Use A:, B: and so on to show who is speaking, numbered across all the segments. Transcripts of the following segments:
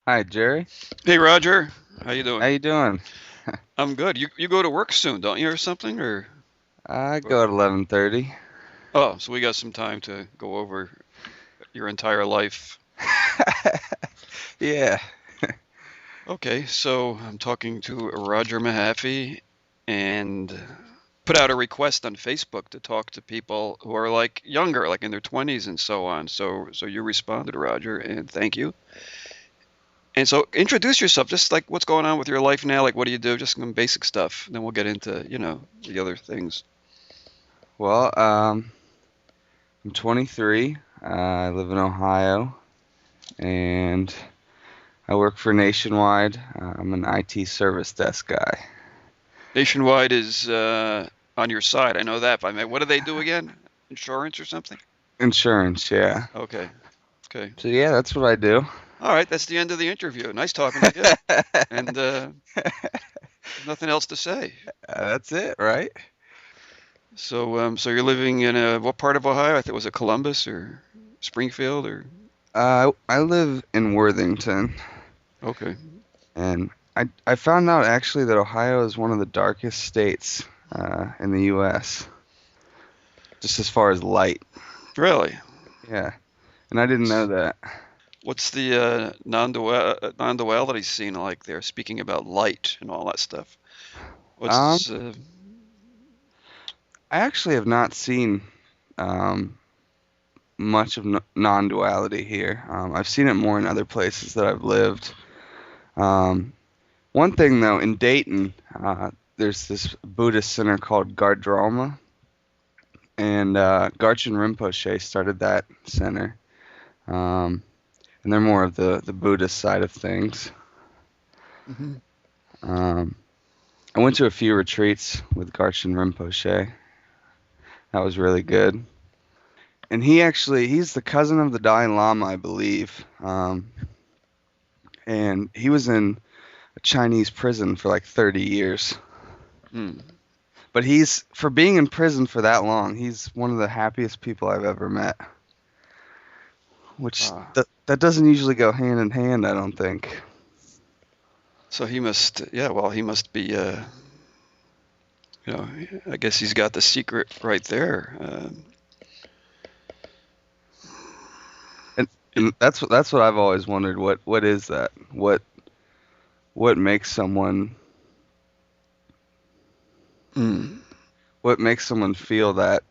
A: Hi, Jerry.
B: Hey Roger, how you
A: How
B: doing?
A: you doing?
B: I'm good. You go to work soon, don't you, or something?
A: I
B: Or-
A: go at 11:30.
B: oh, so we got some time to go over your entire life.
A: Yeah.
B: Okay, so I'm talking to Roger Mahaffey and put out a request on Facebook to talk to people who are like younger, like in their 20s and so on. So you responded, Roger, and thank you. And so introduce yourself, just like what's going on with your life now, like what do you do, just some basic stuff. Then we'll get into, the other things.
A: Well, I'm 23. I live in Ohio, and I work for Nationwide. I'm an IT service desk guy.
B: Nationwide is on your side. I know that. But I mean, what do they do again? Insurance or something?
A: Insurance, yeah.
B: Okay. Okay.
A: So yeah, that's what I do.
B: All right. That's the end of the interview. Nice talking to you. And nothing else to say.
A: That's it, right?
B: So you're living in what part of Ohio? I think was it Columbus or Springfield or?
A: I live in Worthington,
B: Okay.
A: and I found out actually that Ohio is one of the darkest states in the U.S. just as far as light.
B: Really?
A: Yeah, and I didn't know that.
B: What's the non-duality scene like there? Speaking about light and all that stuff.
A: Um,
B: What's
A: I actually have not seen um, much of non-duality here. I've seen it more in other places that I've lived. Um, One thing though, in Dayton, there's this Buddhist center called Drolma, and Garchen Rinpoche started that center. Um, and they're more of the Buddhist side of things.
B: Mhm.
A: Um, I went to a few retreats with Garchen Rinpoche. That was really good. And he's the cousin of the Dalai Lama, I believe. And he was in a Chinese prison for like 30 years.
B: Hmm.
A: But for being in prison for that long, he's one of the happiest people I've ever met. Which
B: Ah.
A: that doesn't usually go hand in hand, I don't think.
B: So he must, yeah, well, he must be, you know, I guess he's got the secret right there.
A: And
B: It,
A: and that's what I've always wondered. What is that? What makes someone
B: mm,
A: what makes someone feel that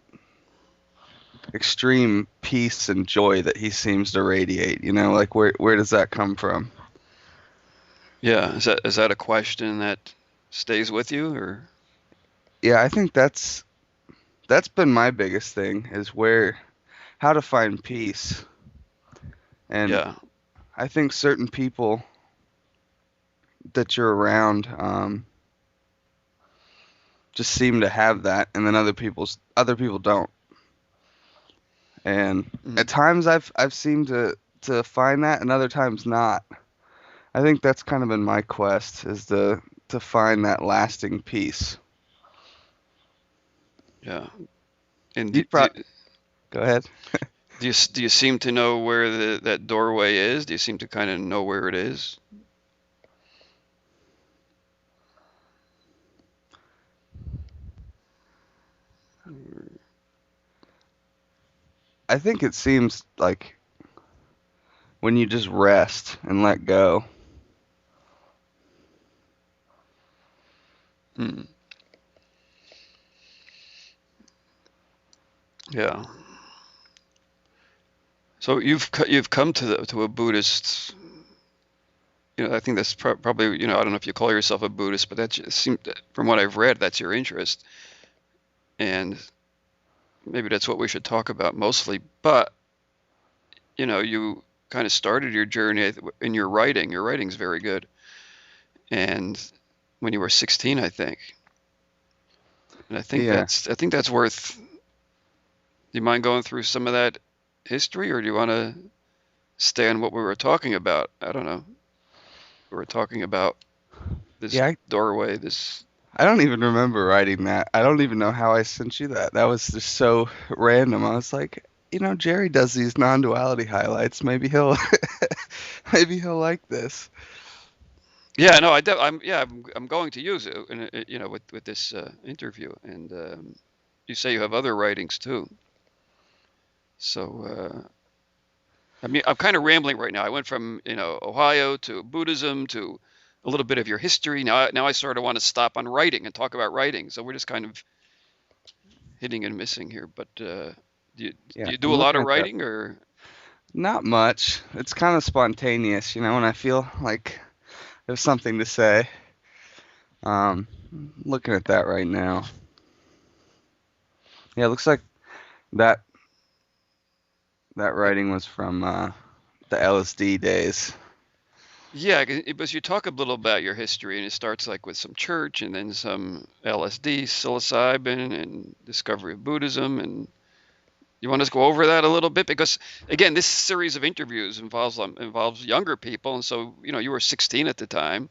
A: extreme peace and joy that he seems to radiate? Like where does that come from?
B: yeah, is that a question that stays with you, or
A: Yeah, I think that's been my biggest thing is where how to find peace. And
B: yeah,
A: I think certain people that you're around just seem to have that, and then other people don't. And
B: mm,
A: at times I've seemed to find that, and other times not. I think that's kind of been my quest is to find that lasting peace.
B: yeah. And
A: You pro Go ahead.
B: do you seem to know where that doorway is? Do you seem to kind of know where it is?
A: I think it seems like when you just rest and let go.
B: Mm, yeah. So you've come to a Buddhist. I think that's probably, I don't know if you call yourself a Buddhist, but that seems, from what I've read, that's your interest. And maybe that's what we should talk about mostly. But, you kind of started your journey in your writing. Your writing's very good. And when you were 16, I think. And
A: Yeah.
B: I think that's worth, do you mind going through some of that history, or do you want to stay on what we were talking about? I don't know. We were talking about this
A: Yeah,
B: doorway, this,
A: I don't even remember writing that. I don't even know how I sent you that. That was just so random. I was like, Jerry does these non-duality highlights. Maybe he'll maybe he'll like this.
B: Yeah, no, I'm going to use it, with this interview. And you say you have other writings too. So I mean, I'm kind of rambling right now. I went from Ohio to Buddhism to a little bit of your history. Now I sort of want to stop on writing and talk about writing. So we're just kind of hitting and missing here. But do
A: Yeah,
B: you do
A: I'm
B: a lot
A: looking
B: of
A: at that.
B: writing or?
A: Not much. It's kind of spontaneous, when I feel like there's something to say. Um, Looking at that right now. Yeah, it looks like that that writing was from the LSD days.
B: Yeah, because you talk a little about your history, and it starts like with some church, and then some LSD, psilocybin, and discovery of Buddhism. And you want us to go over that a little bit? Because again, this series of interviews involves younger people, and so you were 16 at the time.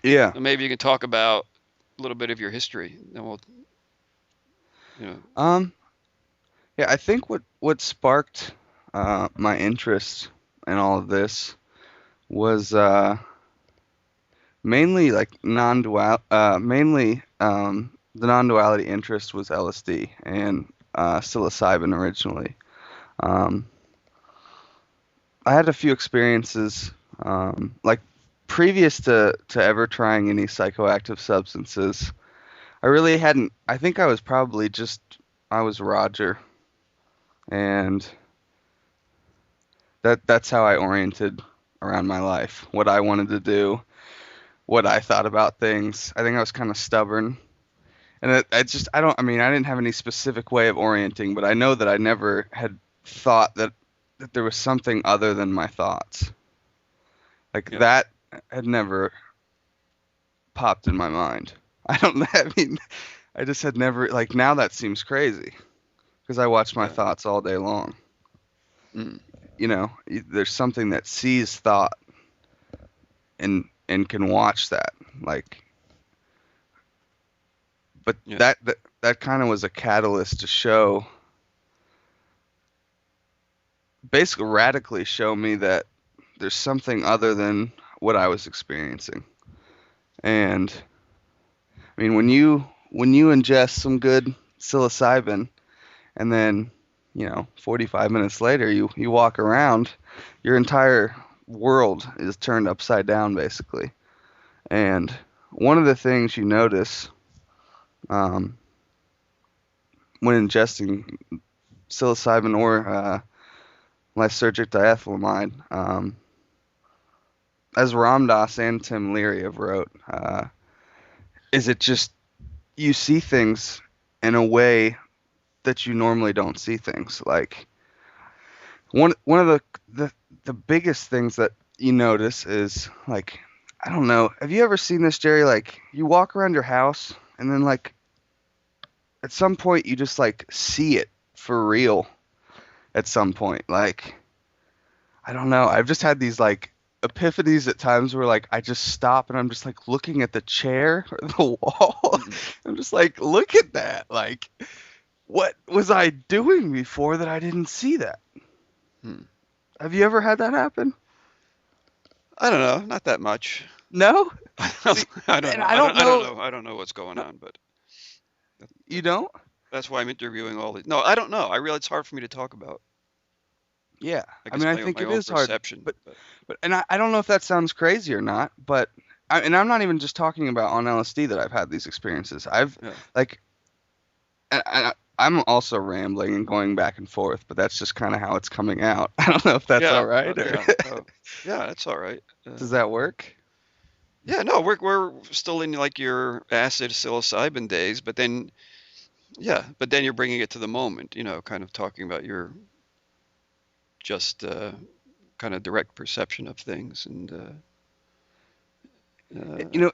A: Yeah.
B: So maybe you can talk about a little bit of your history, and we'll, you know,
A: Um, yeah, I think what sparked my interest in all of this was mainly like mainly the non-duality interest was LSD and psilocybin originally. Um, I had a few experiences like previous to ever trying any psychoactive substances. I really hadn't. I think I was probably just I was Roger, and that's how I oriented around my life, what I wanted to do, what I thought about things. I think I was kind of stubborn. And I don't, I mean, I didn't have any specific way of orienting, but I know that I never had thought that there was something other than my thoughts. Like
B: yeah,
A: that had never popped in my mind. I don't, I mean, I just had never, like now that seems crazy because I watch my
B: yeah,
A: thoughts all day long.
B: mm,
A: There's something that sees thought and can watch that. Like, but
B: yeah,
A: that kind of was a catalyst to show, basically radically show me that there's something other than what I was experiencing. And I mean, when you ingest some good psilocybin and then 45 minutes later you walk around, your entire world is turned upside down basically. And one of the things you notice um, when ingesting psilocybin or lysergic diethylamide, as Ram Dass and Tim Leary have wrote, is it just you see things in a way that you normally don't see things. Like one of the biggest things that you notice is like I don't know. Have you ever seen this, Jerry? Like you walk around your house and then like at some point you just like see it for real at some point. Like I don't know. I've just had these like epiphanies at times where like I just stop and I'm just like looking at the chair or the wall.
B: mm,
A: I'm just like, look at that. Like what was I doing before that I didn't see that?
B: mm.
A: Have you ever had that happen?
B: I don't know, not that much.
A: No? See,
B: I don't
A: and
B: know.
A: I don't
B: I don't
A: know.
B: know. I don't know what's going
A: No,
B: on, but that,
A: you
B: that,
A: don't?
B: that's why I'm interviewing all these. No, I don't know. I realize it's hard for me to talk about.
A: Yeah.
B: I
A: I
B: guess
A: mean, I
B: my
A: think it
B: own
A: is hard,
B: perception,
A: but
B: but
A: and I don't know if that sounds crazy or not, but and I'm not even just talking about on LSD that I've had these experiences. I've
B: yeah,
A: like I'm also rambling and going back and forth, but that's just kind of how it's coming out. I don't know if that's all
B: yeah,
A: right or
B: yeah. That's all right.
A: does that work?
B: Yeah, no, we're still in like your acid psilocybin days, but then but then you're bringing it to the moment, kind of talking about your just kind of direct perception of things, and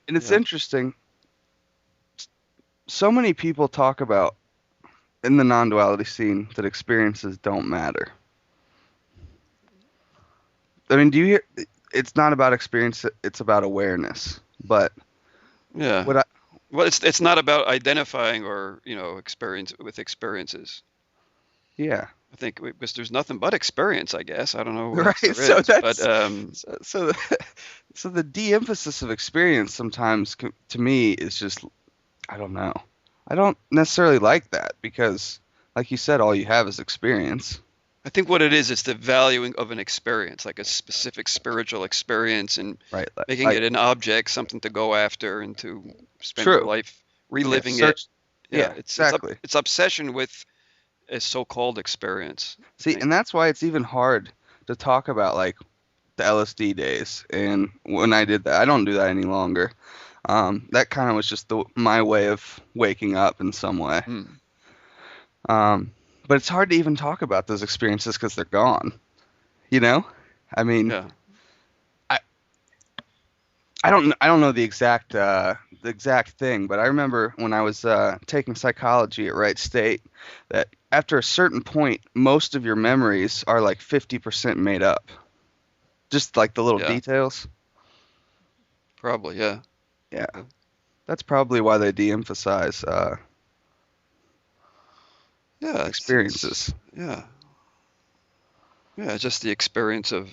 A: And it's
B: yeah,
A: interesting. So many people talk about in the non-duality scene that experiences don't matter. I mean, do you hear? It's not about experience; it's about awareness. But
B: yeah.
A: what I,
B: Well, it's not about identifying or experience with experiences.
A: yeah,
B: I think because there's nothing but experience, I guess. I don't know what else
A: Right.
B: there
A: So
B: is, but
A: that's so so the de-emphasis of experience sometimes to me is just, I don't know. I don't necessarily like that because, like you said, all you have is experience.
B: I think what it is, it's the valuing of an experience, like a specific spiritual experience, and
A: Right.
B: making
A: Like
B: it an object, something to go after, and to spend your
A: true.
B: life
A: Yeah.
B: reliving it.
A: Search.
B: Yeah,
A: Yeah. Exactly.
B: it's obsession with a so-called experience, I
A: See,
B: think.
A: and that's why it's even hard to talk about like the LSD days. And when I did that, I don't do that any longer. That kind of was just my way of waking up in some way.
B: Hmm.
A: Um, but it's hard to even talk about those experiences because they're gone. You know, I mean,
B: Yeah.
A: I I don't know the exact thing, but I remember when I was taking psychology at Wright State that after a certain point, most of your memories are like 50% made up, just like the little
B: Yeah.
A: details.
B: Probably. Yeah.
A: Yeah,
B: Yeah.
A: that's probably why they de-emphasize
B: Yeah. It's
A: experiences.
B: yeah. Yeah. Just the experience of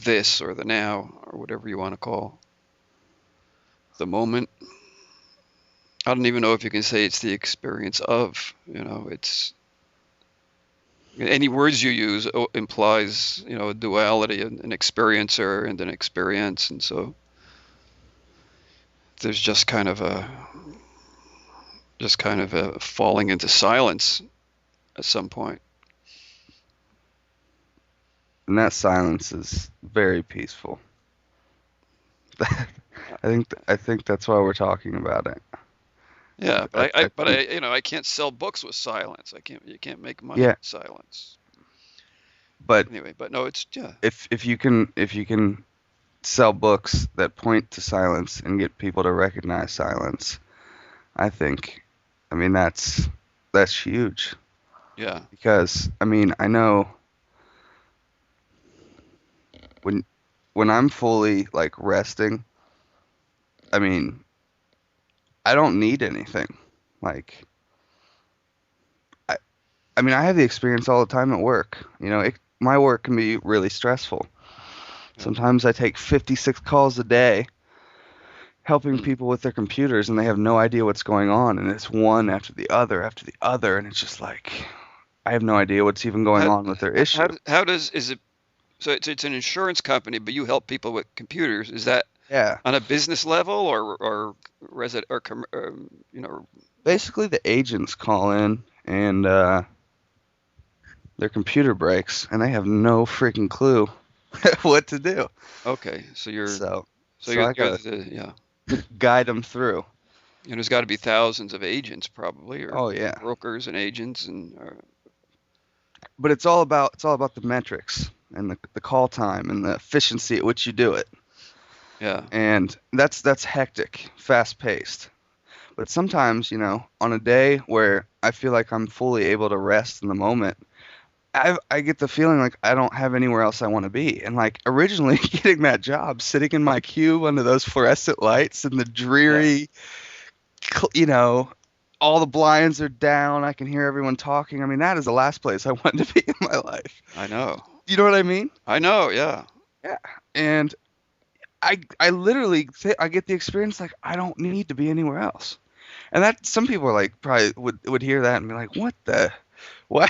B: this or the now or whatever you want to call the moment. I don't even know if you can say it's the experience of. It's any words you use implies a duality, an experiencer and an experience, and so there's just kind of a falling into silence at some point.
A: And that silence is very peaceful. I think that's why we're talking about it.
B: Yeah,
A: I think
B: I can't sell books with silence. You can't make money
A: yeah,
B: with silence.
A: but
B: Anyway, but no, it's yeah,
A: if you can sell books that point to silence and get people to recognize silence, I think, I mean that's huge
B: yeah,
A: because I mean I know when I'm fully like resting, I mean I don't need anything. Like I I mean I have the experience all the time at work. You know, my work can be really stressful.
B: yeah.
A: Sometimes I take 56 calls a day helping
B: Hmm.
A: people with their computers and they have no idea what's going on and it's one after the other and it's just like I have no idea what's even going
B: How
A: on with their
B: how
A: issue.
B: how does is it so it's an insurance company, but you help people with computers. Is that
A: Yeah.
B: on a business level or resident or
A: Basically the agents call in and their computer breaks and they have no freaking clue what to do.
B: okay, so you're
A: So
B: so
A: so
B: you're
A: I
B: you're
A: gotta
B: the yeah.
A: guide them through.
B: And there's got to be thousands of agents probably, or
A: Oh yeah.
B: brokers and agents, and
A: But it's all about the metrics and the call time and the efficiency at which you do it.
B: yeah,
A: And that's hectic, fast paced. But sometimes, you know, on a day where I feel like I'm fully able to rest in the moment, I get the feeling like I don't have anywhere else I want to be. And like originally getting that job, sitting in my cube under those fluorescent lights and the
B: yeah,
A: dreary, you know, all the blinds are down, I can hear everyone talking. I mean, that is the last place I wanted to be in my life.
B: I know,
A: You know what I mean?
B: I know, yeah,
A: Yeah. And I literally I get the experience like I don't need to be anywhere else. And that some people are like probably would hear that and be like, "What the what?"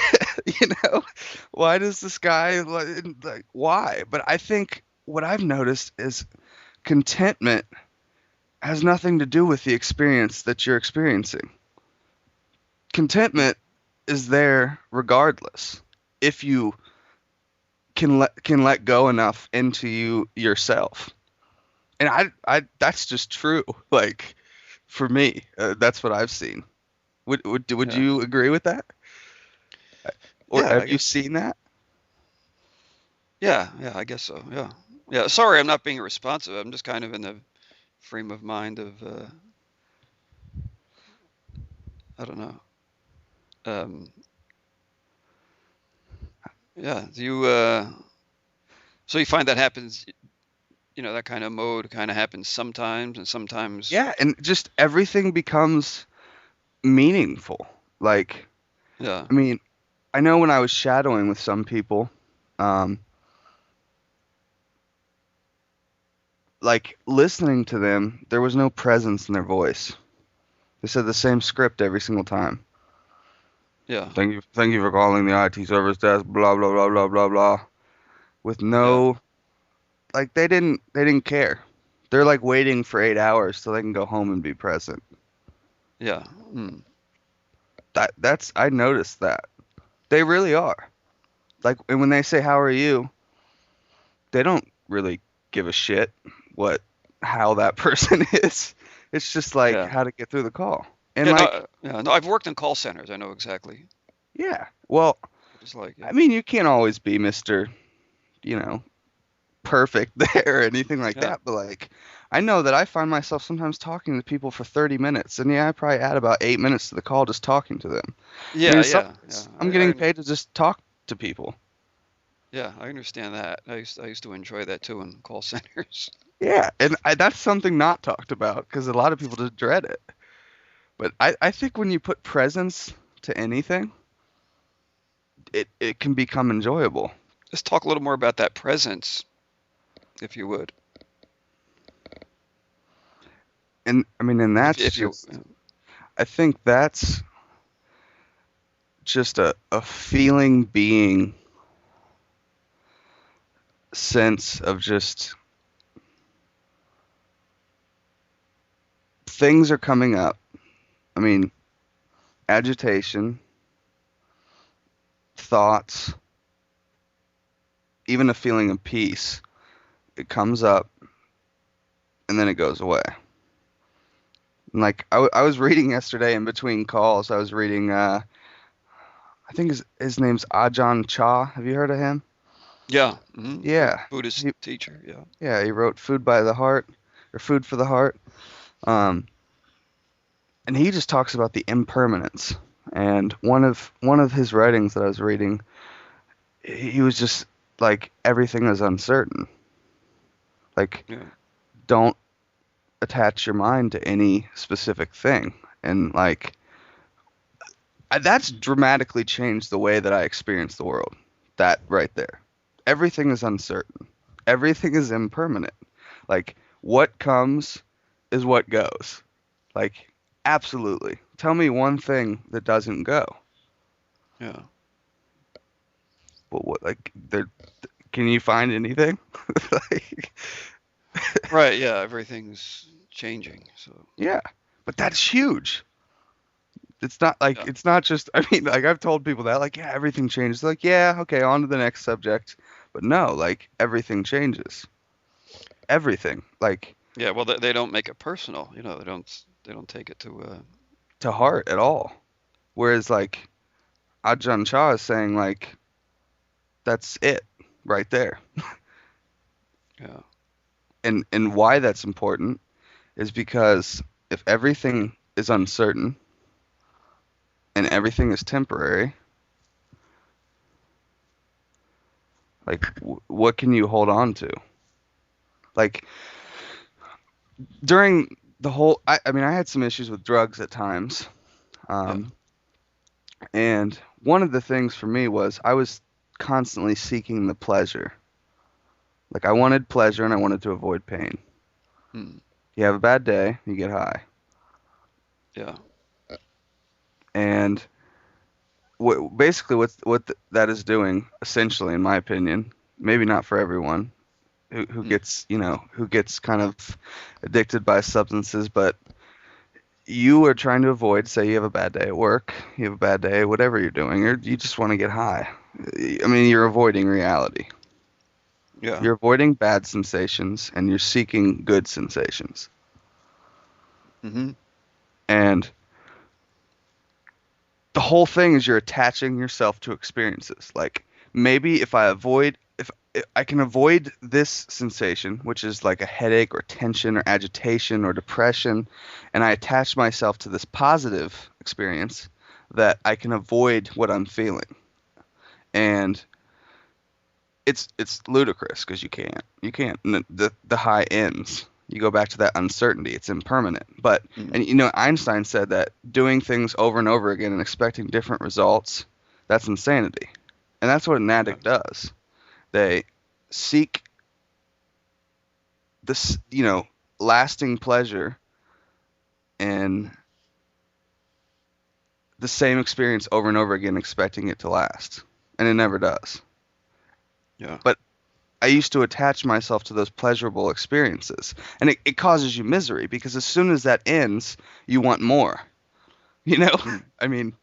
A: You know? Why does this guy like why? But I think what I've noticed is contentment has nothing to do with the experience that you're experiencing. Contentment is there regardless. If you can let go enough into yourself. And I that's just true. Like for me, that's what I've seen. Would
B: yeah,
A: you agree with that? Or
B: yeah,
A: have you seen that?
B: yeah, I guess so, yeah, yeah. Sorry, I'm not being responsive. I'm just kind of in the frame of mind of I don't know. Um, yeah, do you so you find that happens, that kind of mode kind of happens sometimes, and sometimes,
A: Yeah, and just everything becomes meaningful. Like,
B: yeah,
A: I mean, I know when I was shadowing with some people, um, like listening to them, there was no presence in their voice. They said the same script every single time.
B: Yeah.
A: Thank you for calling the IT service desk. Blah blah blah blah blah blah. With
B: Yeah.
A: no, like they didn't care. They're like waiting for 8 hours so they can go home and be present.
B: Yeah. Mm.
A: That's I noticed that they really are. Like, and when they say how are you, they don't really give a shit what how that person is. It's just like
B: Yeah.
A: how to get through the call. And
B: Yeah. No.
A: like,
B: Yeah. No. I've worked in call centers. I know exactly.
A: yeah. Well,
B: It's like, yeah.
A: I mean, you can't always be Mr., you know, perfect there or anything like
B: Yeah.
A: that, but like I know that I find myself sometimes talking to people for 30 minutes, and yeah, I probably add about 8 minutes to the call just talking to them. I mean,
B: Yeah.
A: in some
B: Yeah. Yeah.
A: ways, I'm getting paid to just talk to people.
B: Yeah. I understand that. I used to enjoy that too in call centers.
A: Yeah, and that's something not talked about because a lot of people just dread it. But I think when you put presence to anything, it can become enjoyable.
B: Let's talk a little more about that presence, if you would.
A: And I mean, and that's
B: If you.
A: just, I think that's just a feeling being sense of just things are coming up. I mean, agitation, thoughts, even a feeling of peace. It comes up and then it goes away. And like I was reading yesterday in between calls, I was reading, I think his name's Ajahn Chah. Have you heard of him?
B: Yeah.
A: Yeah.
B: Buddhist
A: He,
B: teacher. Yeah.
A: yeah, he wrote Food by the Heart or Food for the Heart. Um, and he just talks about the impermanence. And one of his writings that I was reading, he was just like everything is uncertain. Like,
B: Yeah.
A: don't attach your mind to any specific thing. And like that's dramatically changed the way that I experience the world. That right there. Everything is uncertain. Everything is impermanent. Like what comes is what goes. Like absolutely. Tell me one thing that doesn't go.
B: Yeah.
A: But what like there can you find anything? Like
B: Right. Yeah. Everything's changing. So.
A: yeah. But that's huge. It's not like
B: Yeah.
A: it's not just I mean like I've told people that like yeah everything changes. They're like yeah okay on to the next subject. But no, like everything changes. Everything. Like
B: Yeah. Well, they don't make it personal. They don't take it to.
A: to heart at all. Whereas like Ajahn Chah is saying like that's it right there.
B: Yeah.
A: And why that's important is because if everything is uncertain and everything is temporary, like what can you hold on to? Like during the whole I mean I had some issues with drugs at times.
B: Yeah.
A: Um and one of the things for me was I was constantly seeking the pleasure. Like I wanted pleasure and I wanted to avoid pain.
B: Hmm.
A: You have a bad day, you get high.
B: Yeah.
A: And basically that is doing, essentially, in my opinion, maybe not for everyone who
B: Hmm.
A: gets, who gets kind of addicted by substances, but you are trying to avoid, say you have a bad day at work, you have a bad day, whatever you're doing, or you just want to get high. I mean, you're avoiding reality.
B: Yeah.
A: You're avoiding bad sensations and you're seeking good sensations.
B: Hmm.
A: And the whole thing is you're attaching yourself to experiences. Like maybe if I can avoid this sensation, which is like a headache or tension or agitation or depression, and I attach myself to this positive experience that I can avoid what I'm feeling. And it's ludicrous because you can't the high ends. You go back to that uncertainty. It's impermanent. But
B: Hmm.
A: and Einstein said that doing things over and over again and expecting different results, That's insanity. And that's what an
B: Yeah.
A: addict does. They seek this, lasting pleasure in the same experience over and over again, expecting it to last. And it never does.
B: Yeah.
A: But I used to attach myself to those pleasurable experiences. And it causes you misery because as soon as that ends, you want more. You know?
B: Mm.
A: I mean,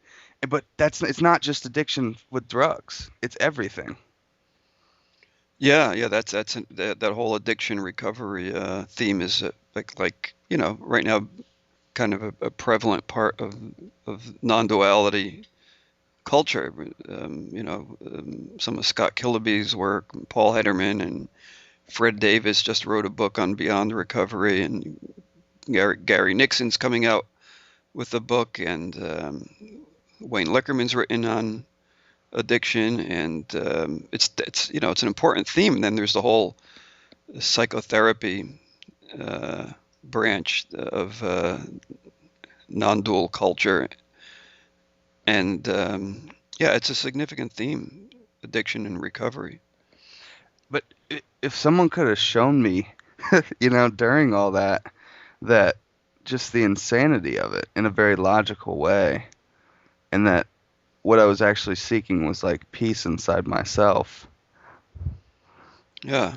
A: but it's not just addiction with drugs. It's everything.
B: Yeah, yeah, that whole addiction recovery theme is like right now kind of a prevalent part of non-duality culture. Some of Scott Killaby's work, Paul Hederman, and Fred Davis just wrote a book on Beyond Recovery, and Gary Nixon's coming out with a book, and Wayne Lickerman's written on addiction, and it's an important theme. And then there's the whole psychotherapy branch of non-dual culture, and yeah, it's a significant theme, addiction and recovery.
A: But if someone could have shown me, during all that just the insanity of it in a very logical way, and that what I was actually seeking was like peace inside myself,
B: Yeah.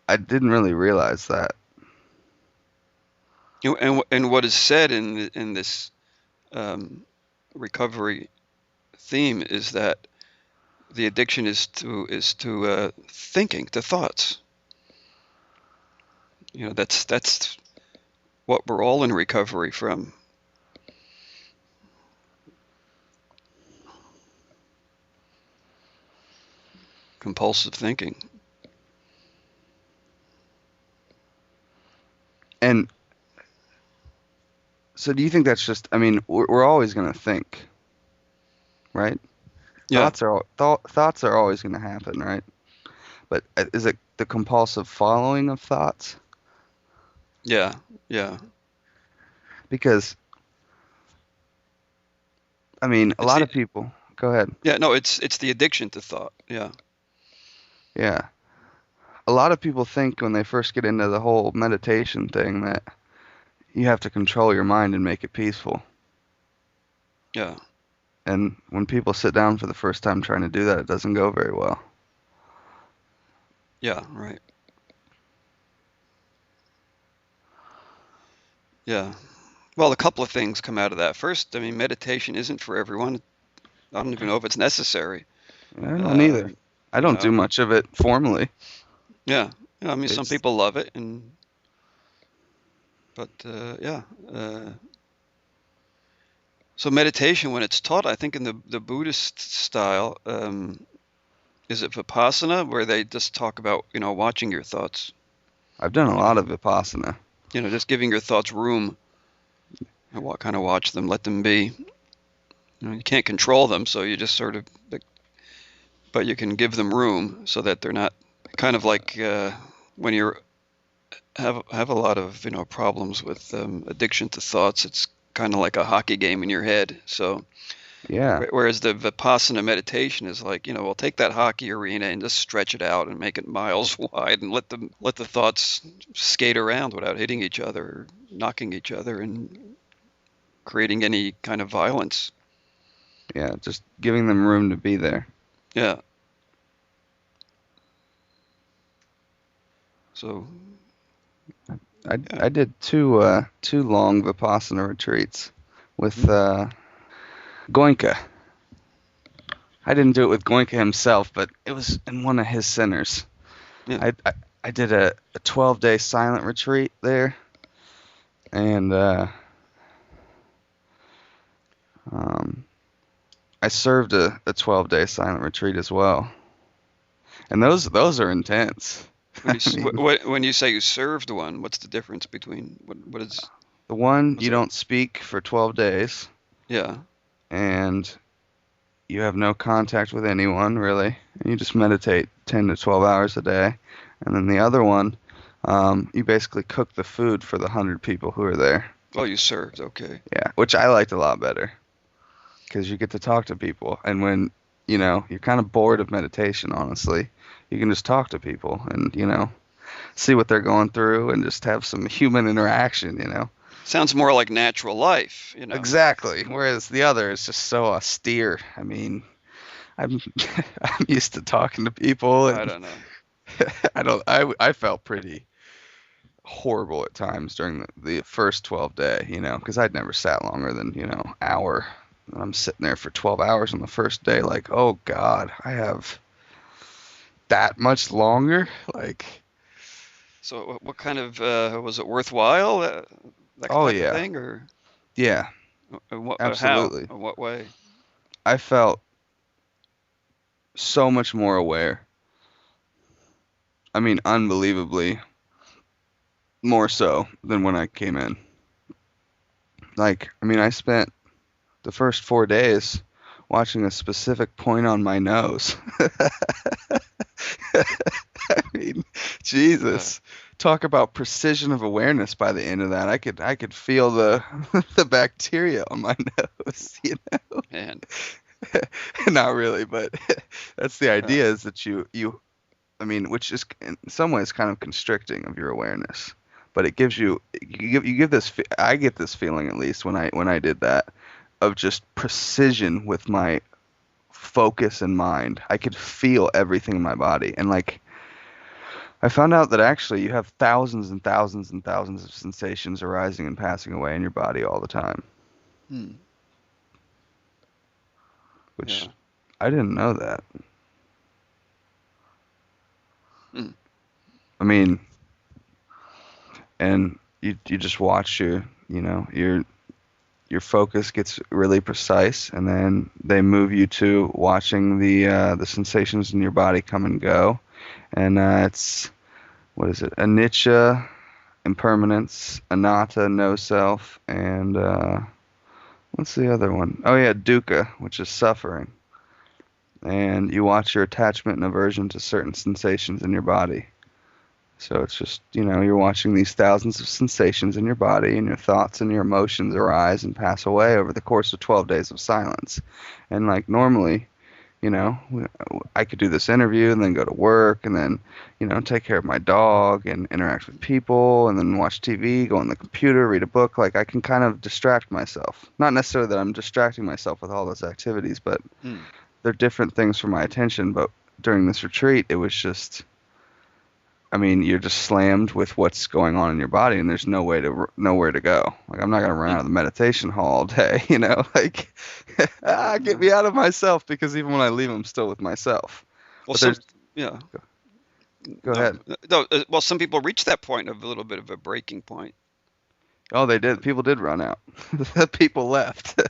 A: I didn't really realize that.
B: And what is said in this recovery theme is that the addiction is to thinking, to thoughts. That's what we're all in recovery from. Compulsive thinking.
A: And so do you think that's just, I mean, we're always going to think, right?
B: Yeah.
A: Thoughts are always going to happen, right? But is it the compulsive following of thoughts?
B: Yeah. Yeah.
A: Because I mean, a
B: It's
A: lot
B: the
A: of people. Go ahead.
B: Yeah, no, it's the addiction to thought. Yeah.
A: Yeah. A lot of people think when they first get into the whole meditation thing that you have to control your mind and make it peaceful.
B: Yeah.
A: And when people sit down for the first time trying to do that, it doesn't go very well.
B: Yeah, right. Yeah. Well, a couple of things come out of that. First, I mean, meditation isn't for everyone. I don't even know if it's necessary.
A: I don't either.
B: Um,
A: I
B: you
A: don't do
B: know,
A: much of it formally.
B: yeah. I mean, some
A: It's
B: people love it, but yeah. So meditation, when it's taught, I think in the Buddhist style, is it Vipassana, where they just talk about, watching your thoughts,
A: I've done a
B: you know,
A: lot of Vipassana.
B: just giving your thoughts room and kind of watch them, let them be. You can't control them, so you just sort of, but you can give them room so that they're not kind of like when you have a lot of problems with addiction to thoughts. It's kind of like a hockey game in your head. So
A: Yeah.
B: whereas the Vipassana meditation is like, we'll take that hockey arena and just stretch it out and make it miles wide and let the thoughts skate around without hitting each other or knocking each other and creating any kind of violence.
A: Yeah. Just giving them room to be there.
B: Yeah. So
A: I did two long Vipassana retreats with Goenka. I didn't do it with Goenka himself, but it was in one of his centers.
B: yeah.
A: I did a 12-day silent retreat there, and I served a 12-day silent retreat as well. And those are intense.
B: When
A: I mean,
B: when you say you served one, what's the difference between what is
A: the one
B: what's
A: you
B: it?
A: don't speak for 12 days,
B: Yeah.
A: and you have no contact with anyone really, and you just meditate 10 to 12 hours a day. And then the other one, you basically cook the food for the 100 people who are there.
B: Oh, you served. Okay.
A: Yeah, which I liked a lot better because you get to talk to people, and when you're kind of bored of meditation, honestly. You can just talk to people and, see what they're going through and just have some human interaction.
B: Sounds more like natural life,
A: Exactly. Whereas the other is just so austere. I mean, I'm I'm used to talking to people,
B: I
A: and
B: don't know.
A: I felt pretty horrible at times during the first 12 day, because I'd never sat longer than, hour. And I'm sitting there for 12 hours on the first day, like, oh God, I have that much longer? Like,
B: So what kind of was it worthwhile? That
A: oh
B: type of
A: yeah,
B: thing, or
A: yeah,
B: how?
A: absolutely.
B: In what way?
A: I felt so much more aware. I mean, unbelievably more so than when I came in. Like, I mean, I spent the first 4 days watching a specific point on my nose. I mean,
B: Uh,
A: Jesus. Talk about precision of awareness by the end of that. I could feel the the bacteria on my nose.
B: man.
A: Not really, but that's the
B: Uh,
A: idea is that you I mean, which is in some ways kind of constricting of your awareness. But it gives you give I get this feeling at least when I did that of just precision with my focus and mind. I could feel everything in my body. And like I found out that actually you have thousands and thousands and thousands of sensations arising and passing away in your body all the time,
B: hmm,
A: which
B: yeah.
A: I didn't know that.
B: Hmm.
A: I mean, and you just watch your focus gets really precise, and then they move you to watching the sensations in your body come and go, and it's what is it? Anicca, impermanence, anatta, no self, and what's the other one? Oh yeah, dukkha, which is suffering. And you watch your attachment and aversion to certain sensations in your body. So it's just, you're watching these thousands of sensations in your body, and your thoughts and your emotions arise and pass away over the course of 12 days of silence. And like normally, you know, I could do this interview and then go to work and then, take care of my dog and interact with people and then watch TV, go on the computer, read a book. Like I can kind of distract myself. Not necessarily that I'm distracting myself with all those activities, but
B: Hmm.
A: they're different things for my attention. But during this retreat, it was just, I mean, you're just slammed with what's going on in your body, and there's nowhere to go. Like I'm not gonna run out of the meditation hall all day, Like, get
B: Uh,
A: me out of myself because even when I leave, I'm still with myself.
B: well,
A: But there's,
B: yeah,
A: go
B: no,
A: ahead.
B: no. Well, some people reach that point of a little bit of a breaking point.
A: Oh, they did. People did run out. People left.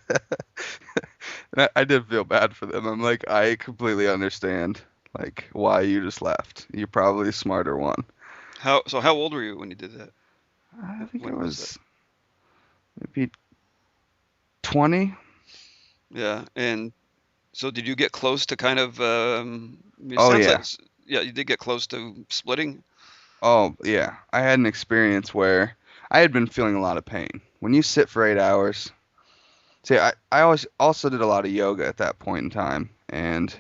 A: And I did feel bad for them. I'm like, I completely understand, like, why you just left. You're probably a smarter one.
B: How old were you when you did that?
A: I think it
B: When was that?
A: was maybe 20.
B: Yeah, and so did you get close to kind of? It
A: Oh
B: sounds like
A: yeah.
B: yeah, you did get close to splitting.
A: Oh, yeah. I had an experience where I had been feeling a lot of pain. When you sit for 8 hours, see, I always also did a lot of yoga at that point in time, and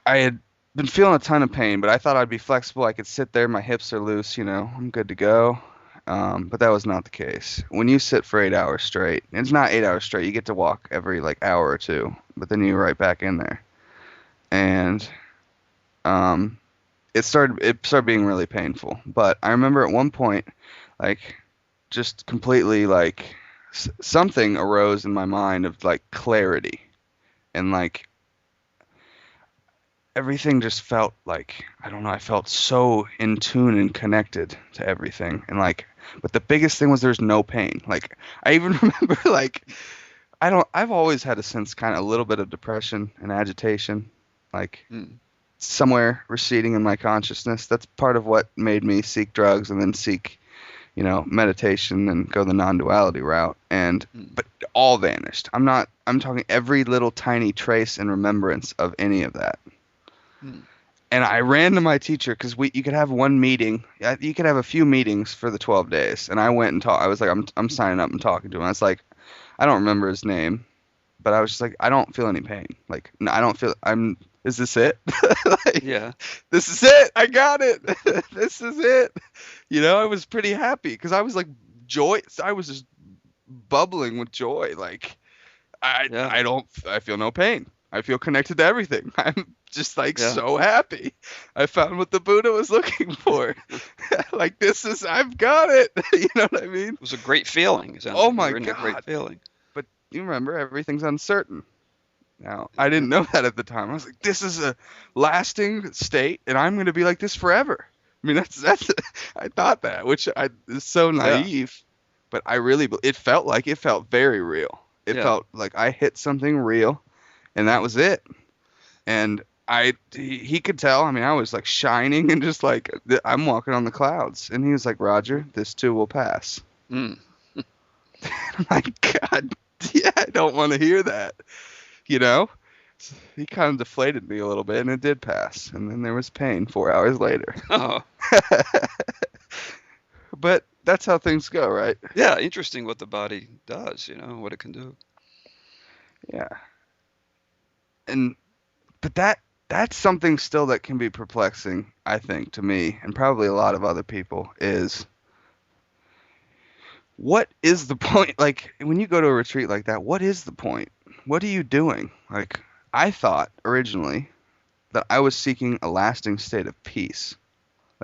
A: I had been feeling a ton of pain, but I thought I'd be flexible. I could sit there, my hips are loose, I'm good to go. But that was not the case. When you sit for 8 hours straight, it's not 8 hours straight. You get to walk every like hour or two, but then you're right back in there, and um, it started being really painful. But I remember at one point, like just completely like something arose in my mind of like clarity, and like everything just felt like I don't know, I felt so in tune and connected to everything. And like but the biggest thing was there's no pain. Like I even remember like I've always had a sense kind of a little bit of depression and agitation. Like
B: Hmm.
A: somewhere receding in my consciousness. That's part of what made me seek drugs and then seek, meditation and go the non-duality route. And
B: Hmm.
A: but all vanished. I'm talking every little tiny trace and remembrance of any of that.
B: Hmm.
A: And I ran to my teacher because you could have one meeting. You could have a few meetings for the 12 days. And I went and talked. I was like, I'm signing up and talking to him. I was like, I don't remember his name, but I was just like, I don't feel any pain. Like, no, I don't feel. Is this it? Like,
B: Yeah.
A: this is it. I got it. This is it. I was pretty happy because I was like joy. I was just bubbling with joy. Like,
B: Yeah.
A: I feel no pain. I feel connected to everything. I'm just like
B: Yeah.
A: so happy. I found what the Buddha was looking for. Like, I've got it. You know what I mean?
B: It was a great feeling. It sounds
A: Oh
B: like you
A: my
B: were in a great
A: God.
B: feeling.
A: But you remember, everything's uncertain. Now, I didn't know that at the time. I was like, this is a lasting state, and I'm going to be like this forever. I mean, that's I thought that, which is so naive, but it felt very real. It
B: Yeah.
A: felt like I hit something real, and that was it. And he could tell. I mean, I was like shining and just like, I'm walking on the clouds. And he was like, Roger, this too will pass.
B: Mm.
A: I'm like, God, yeah, I don't want to hear that. He kind of deflated me a little bit, and it did pass. And then there was pain 4 hours later.
B: Oh.
A: But that's how things go, right?
B: Yeah, interesting what the body does, what it can do.
A: Yeah. But that's something still that can be perplexing, I think, to me, and probably a lot of other people, is what is the point? Like, when you go to a retreat like that, what is the point? What are you doing? Like, I thought originally that I was seeking a lasting state of peace.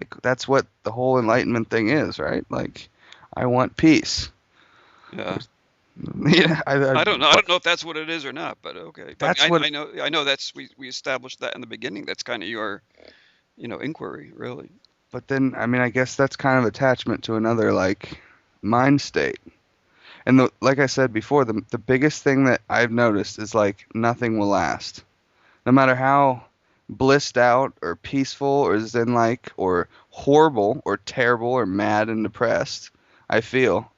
A: Like, that's what the whole enlightenment thing is, right? Like, I want peace.
B: Yeah.
A: Yeah,
B: I don't know. I don't know if that's what it is or not, but okay. But
A: That's what.
B: I know that's we established that in the beginning. That's kind of your, inquiry, really.
A: But then, I mean, I guess that's kind of attachment to another, like, mind state. And like I said before, the biggest thing that I've noticed is, like, nothing will last. No matter how blissed out or peaceful or zen-like or horrible or terrible or mad and depressed I feel,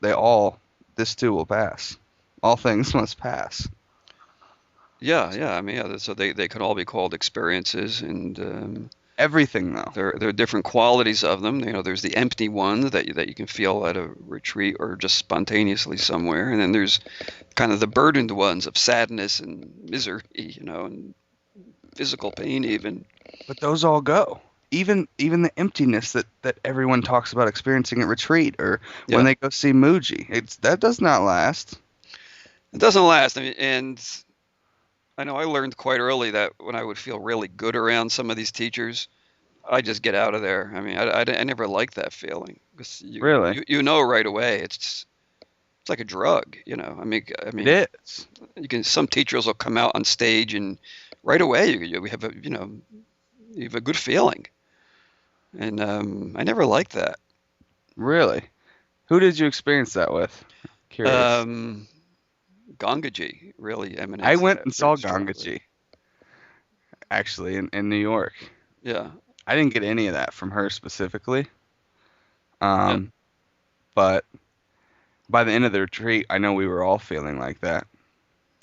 A: this too will pass. All things must pass.
B: Yeah, yeah. I mean, yeah. So they could all be called experiences, and
A: Everything, though.
B: there are different qualities of them. There's the empty one that you can feel at a retreat or just spontaneously somewhere, and then there's kind of the burdened ones of sadness and misery, and physical pain even.
A: But those all go. Even the emptiness that everyone talks about experiencing at retreat or
B: Yeah.
A: when they go see Mooji. That does not last.
B: It doesn't last. I mean, and I know I learned quite early that when I would feel really good around some of these teachers, I just get out of there. I mean, I never liked that feeling. 'Cause
A: Really?
B: you know right away. It's like a drug, I mean,
A: It is.
B: some teachers will come out on stage and right away we have you have a good feeling, and I never liked that.
A: Really? Who did you experience that with? Curious.
B: Gangaji really emanates.
A: I went
B: that
A: and saw
B: very strongly.
A: Gangaji, actually, in New York.
B: Yeah.
A: I didn't get any of that from her specifically. But by the end of the retreat, I know we were all feeling like that.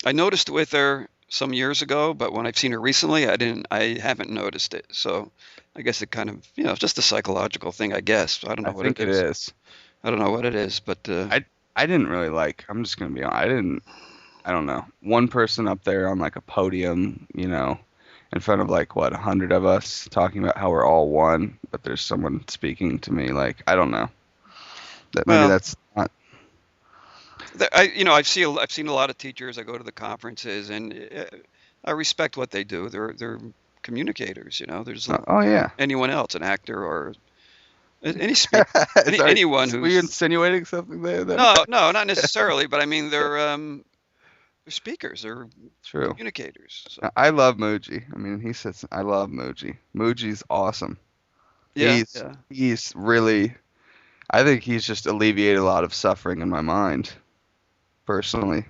B: I noticed it with her some years ago, but when I've seen her recently, I haven't noticed it. So I guess it kind of, it's just a psychological thing, I guess. I don't know
A: I
B: what
A: think
B: it is. I don't know what it is, but
A: I didn't really like. I'm just gonna be honest. I don't know. One person up there on like a podium, in front of like 100 of us talking about how we're all one, but there's someone speaking to me like, I don't know. That maybe
B: Well,
A: that's not.
B: I've seen a lot of teachers. I go to the conferences, and I respect what they do. They're communicators. There's like
A: Oh yeah.
B: anyone else, an actor or any speaker,
A: Sorry,
B: anyone
A: were you
B: who's
A: insinuating something there? Then?
B: no, not necessarily, but I mean they're speakers, they're
A: True.
B: communicators. So,
A: I love Mooji. I mean, he says I love Mooji. Mooji's awesome.
B: yeah,
A: He's really. I think he's just alleviated a lot of suffering in my mind, personally.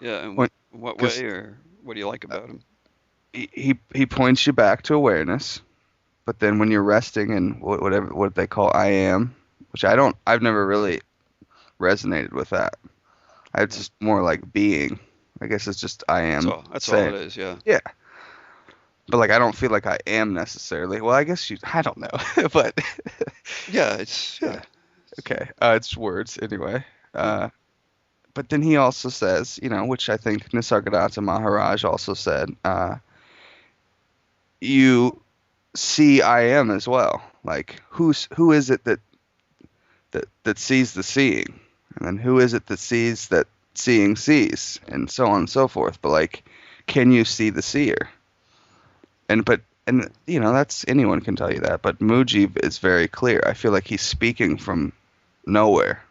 B: yeah. And
A: When-
B: what
A: 'cause-
B: way, or what do you like about him?
A: He points you back to awareness, but then when you're resting in what they call I am, which I've never really resonated with that. It's just more like being. I guess it's just I am.
B: That's all it is. Yeah.
A: Yeah. But like I don't feel like I am necessarily. Well, I guess I don't know. But
B: Yeah. It's yeah.
A: okay. It's words anyway. but then he also says, which I think Nisargadatta Maharaj also said, you see I am as well. Like who is it that sees the seeing? And then who is it that sees that seeing sees? And so on and so forth. But like, can you see the seer? And that's anyone can tell you that. But Mooji is very clear. I feel like he's speaking from nowhere.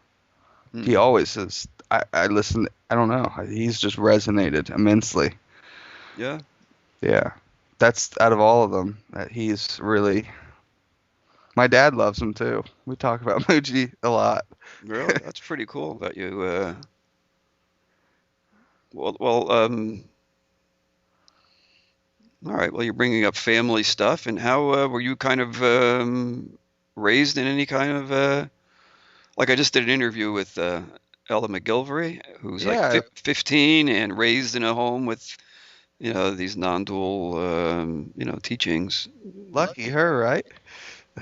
A: He always says, I listen. I don't know. He's just resonated immensely.
B: Yeah.
A: Yeah. That's out of all of them that he's really. My dad loves him too. We talk about Mooji a lot.
B: Really? That's pretty cool that you, well, all right. Well, you're bringing up family stuff, and how were you kind of raised in any kind of like I just did an interview with Ella McGilvery, who's like
A: Yeah,
B: 15 and raised in a home with these non-dual teachings.
A: lucky her, right?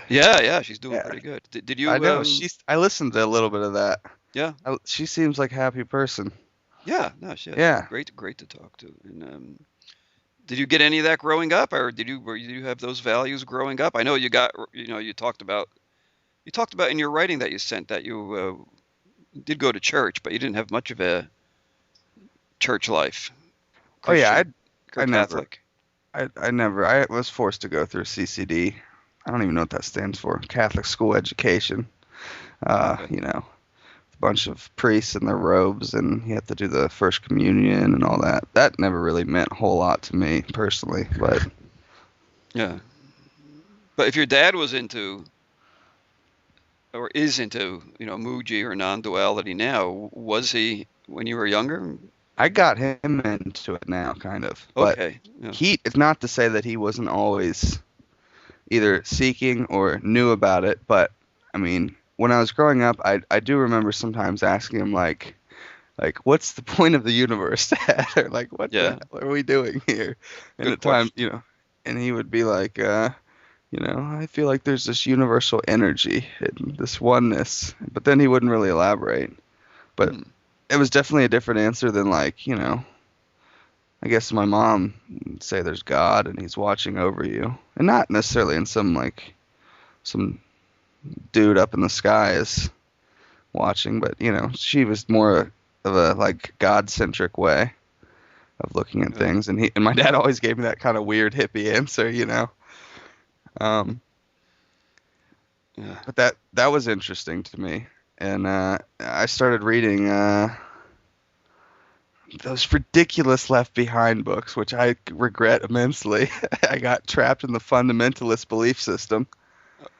B: Yeah, yeah, she's doing
A: Yeah,
B: pretty good. Did
A: I
B: you
A: know. I listened to a little bit of that.
B: yeah.
A: She seems like a happy person.
B: Yeah, no, she's
A: Yeah.
B: great to talk to. And did you get any of that growing up, or did you have those values growing up? I know you talked about in your writing that you sent that you did go to church, but you didn't have much of a church life,
A: Oh yeah,
B: Christian or
A: I never.
B: Catholic.
A: I never. I was forced to go through CCD. I don't even know what that stands for. Catholic School Education.
B: Okay.
A: A bunch of priests in their robes, and you have to do the first communion and all that. That never really meant a whole lot to me personally, but
B: Yeah. But if your dad was into or is into, Mooji or non-duality now, was he when you were younger?
A: I got him into it now, kind of. But
B: Okay. Yeah.
A: it's not to say that he wasn't always either seeking or knew about it, but I mean, when I was growing up, I do remember sometimes asking him like what's the point of the universe, Dad? Or like what the
B: Yeah.
A: hell are we doing here? And
B: Good
A: at times,
B: question.
A: and he would be like, I feel like there's this universal energy and this oneness, but then he wouldn't really elaborate. But
B: Hmm.
A: it was definitely a different answer than like, I guess my mom would say there's God and he's watching over you. And not necessarily in some dude up in the sky is watching, but she was more of a like God-centric way of looking at
B: Yeah.
A: things. And my dad always gave me that kind of weird hippie answer. Um,
B: Yeah.
A: but that was interesting to me. And I started reading those ridiculous Left Behind books, which I regret immensely. I got trapped in the fundamentalist belief system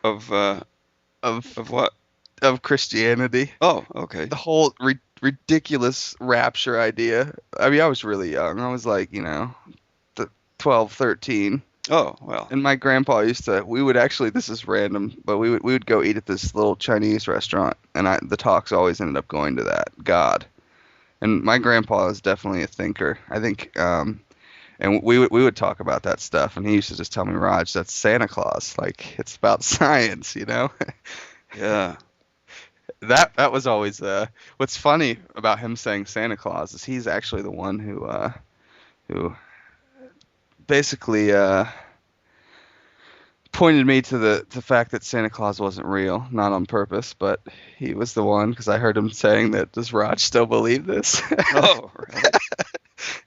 B: Of
A: of
B: of what?
A: of Christianity.
B: Oh, okay.
A: The whole ridiculous rapture idea. I mean, I was really young. I was like, 12, 13.
B: Oh, well.
A: And my grandpa we would actually, this is random, but we would go eat at this little Chinese restaurant, and the talks always ended up going to that, God. And my grandpa is definitely a thinker. I think, and we would talk about that stuff, and he used to just tell me, Raj, that's Santa Claus. Like, it's about science.
B: Yeah.
A: That was always what's funny about him saying Santa Claus is he's actually the one who basically pointed me to the fact that Santa Claus wasn't real, not on purpose, but he was the one because I heard him saying that, does Raj still believe this?
B: Oh, really?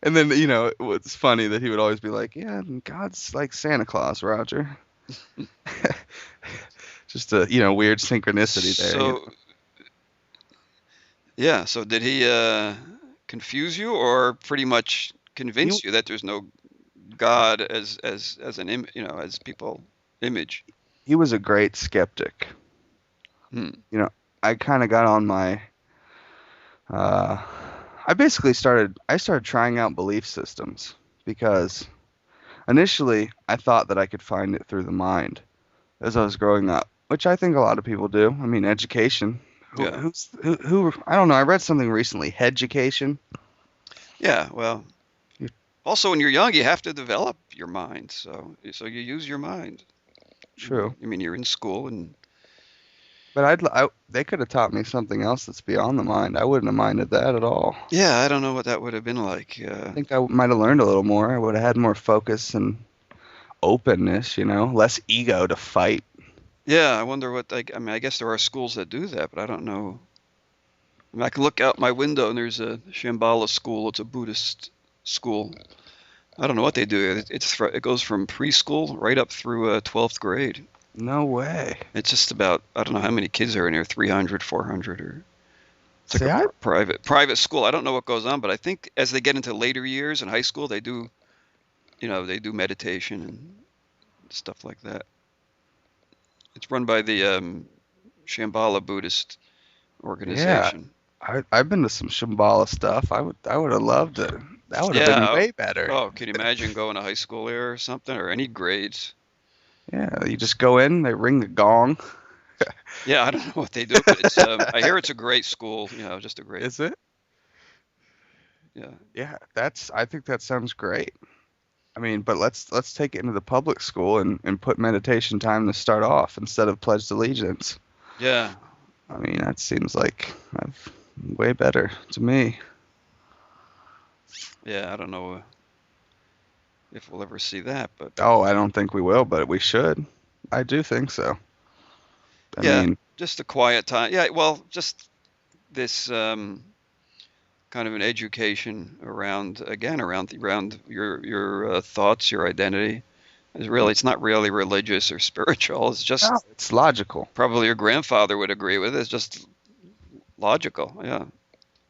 A: And then it was funny that he would always be like, yeah, God's like Santa Claus, Roger. Just a weird synchronicity there.
B: So, yeah, so did he confuse you or pretty much
A: He
B: convince you that there's no God as an as people image?
A: he was a great skeptic.
B: Hmm.
A: I kind of got on my uh, I basically started trying out belief systems because initially I thought that I could find it through the mind as I was growing up, which I think a lot of people do. I mean, education.
B: Yeah.
A: Who I don't know. I read something recently. Education.
B: Yeah, well, also when you're young, you have to develop your mind. So you use your mind.
A: True.
B: I mean, you're in school and
A: But they could have taught me something else that's beyond the mind. I wouldn't have minded that at all.
B: Yeah, I don't know what that would have been like.
A: I think I might have learned a little more. I would have had more focus and openness, less ego to fight.
B: Yeah, I wonder what, I mean, I guess there are schools that do that, but I don't know. I mean, I can look out my window and there's a Shambhala school. It's a Buddhist school. I don't know what they do. It goes from preschool right up through 12th grade.
A: No way.
B: It's just about, I don't know how many kids are in here, 300, 400, or it's
A: See,
B: like a private school. I don't know what goes on, but I think as they get into later years in high school, they do, they do meditation and stuff like that. It's run by the Shambhala Buddhist organization.
A: I've been to some Shambhala stuff. I would have loved it. That would have
B: Yeah.
A: been way better.
B: Oh, can you imagine going to high school there or something, or any grades?
A: Yeah, you just go in, they ring the gong.
B: Yeah, I don't know what they do, but it's I hear it's a great school, just a great.
A: Is it?
B: Yeah.
A: Yeah, I think that sounds great. I mean, but let's take it into the public school and put meditation time to start off instead of pledged allegiance.
B: Yeah.
A: I mean, that seems like way better to me.
B: Yeah, I don't know if we'll ever see that, but
A: Oh, I don't think we will, but we should. I do think so. I
B: yeah,
A: mean,
B: just a quiet time. Yeah, well, just this kind of an education around your thoughts, your identity. It's not really religious or spiritual. It's just
A: no, it's logical.
B: probably your grandfather would agree with it. It's just logical. Yeah.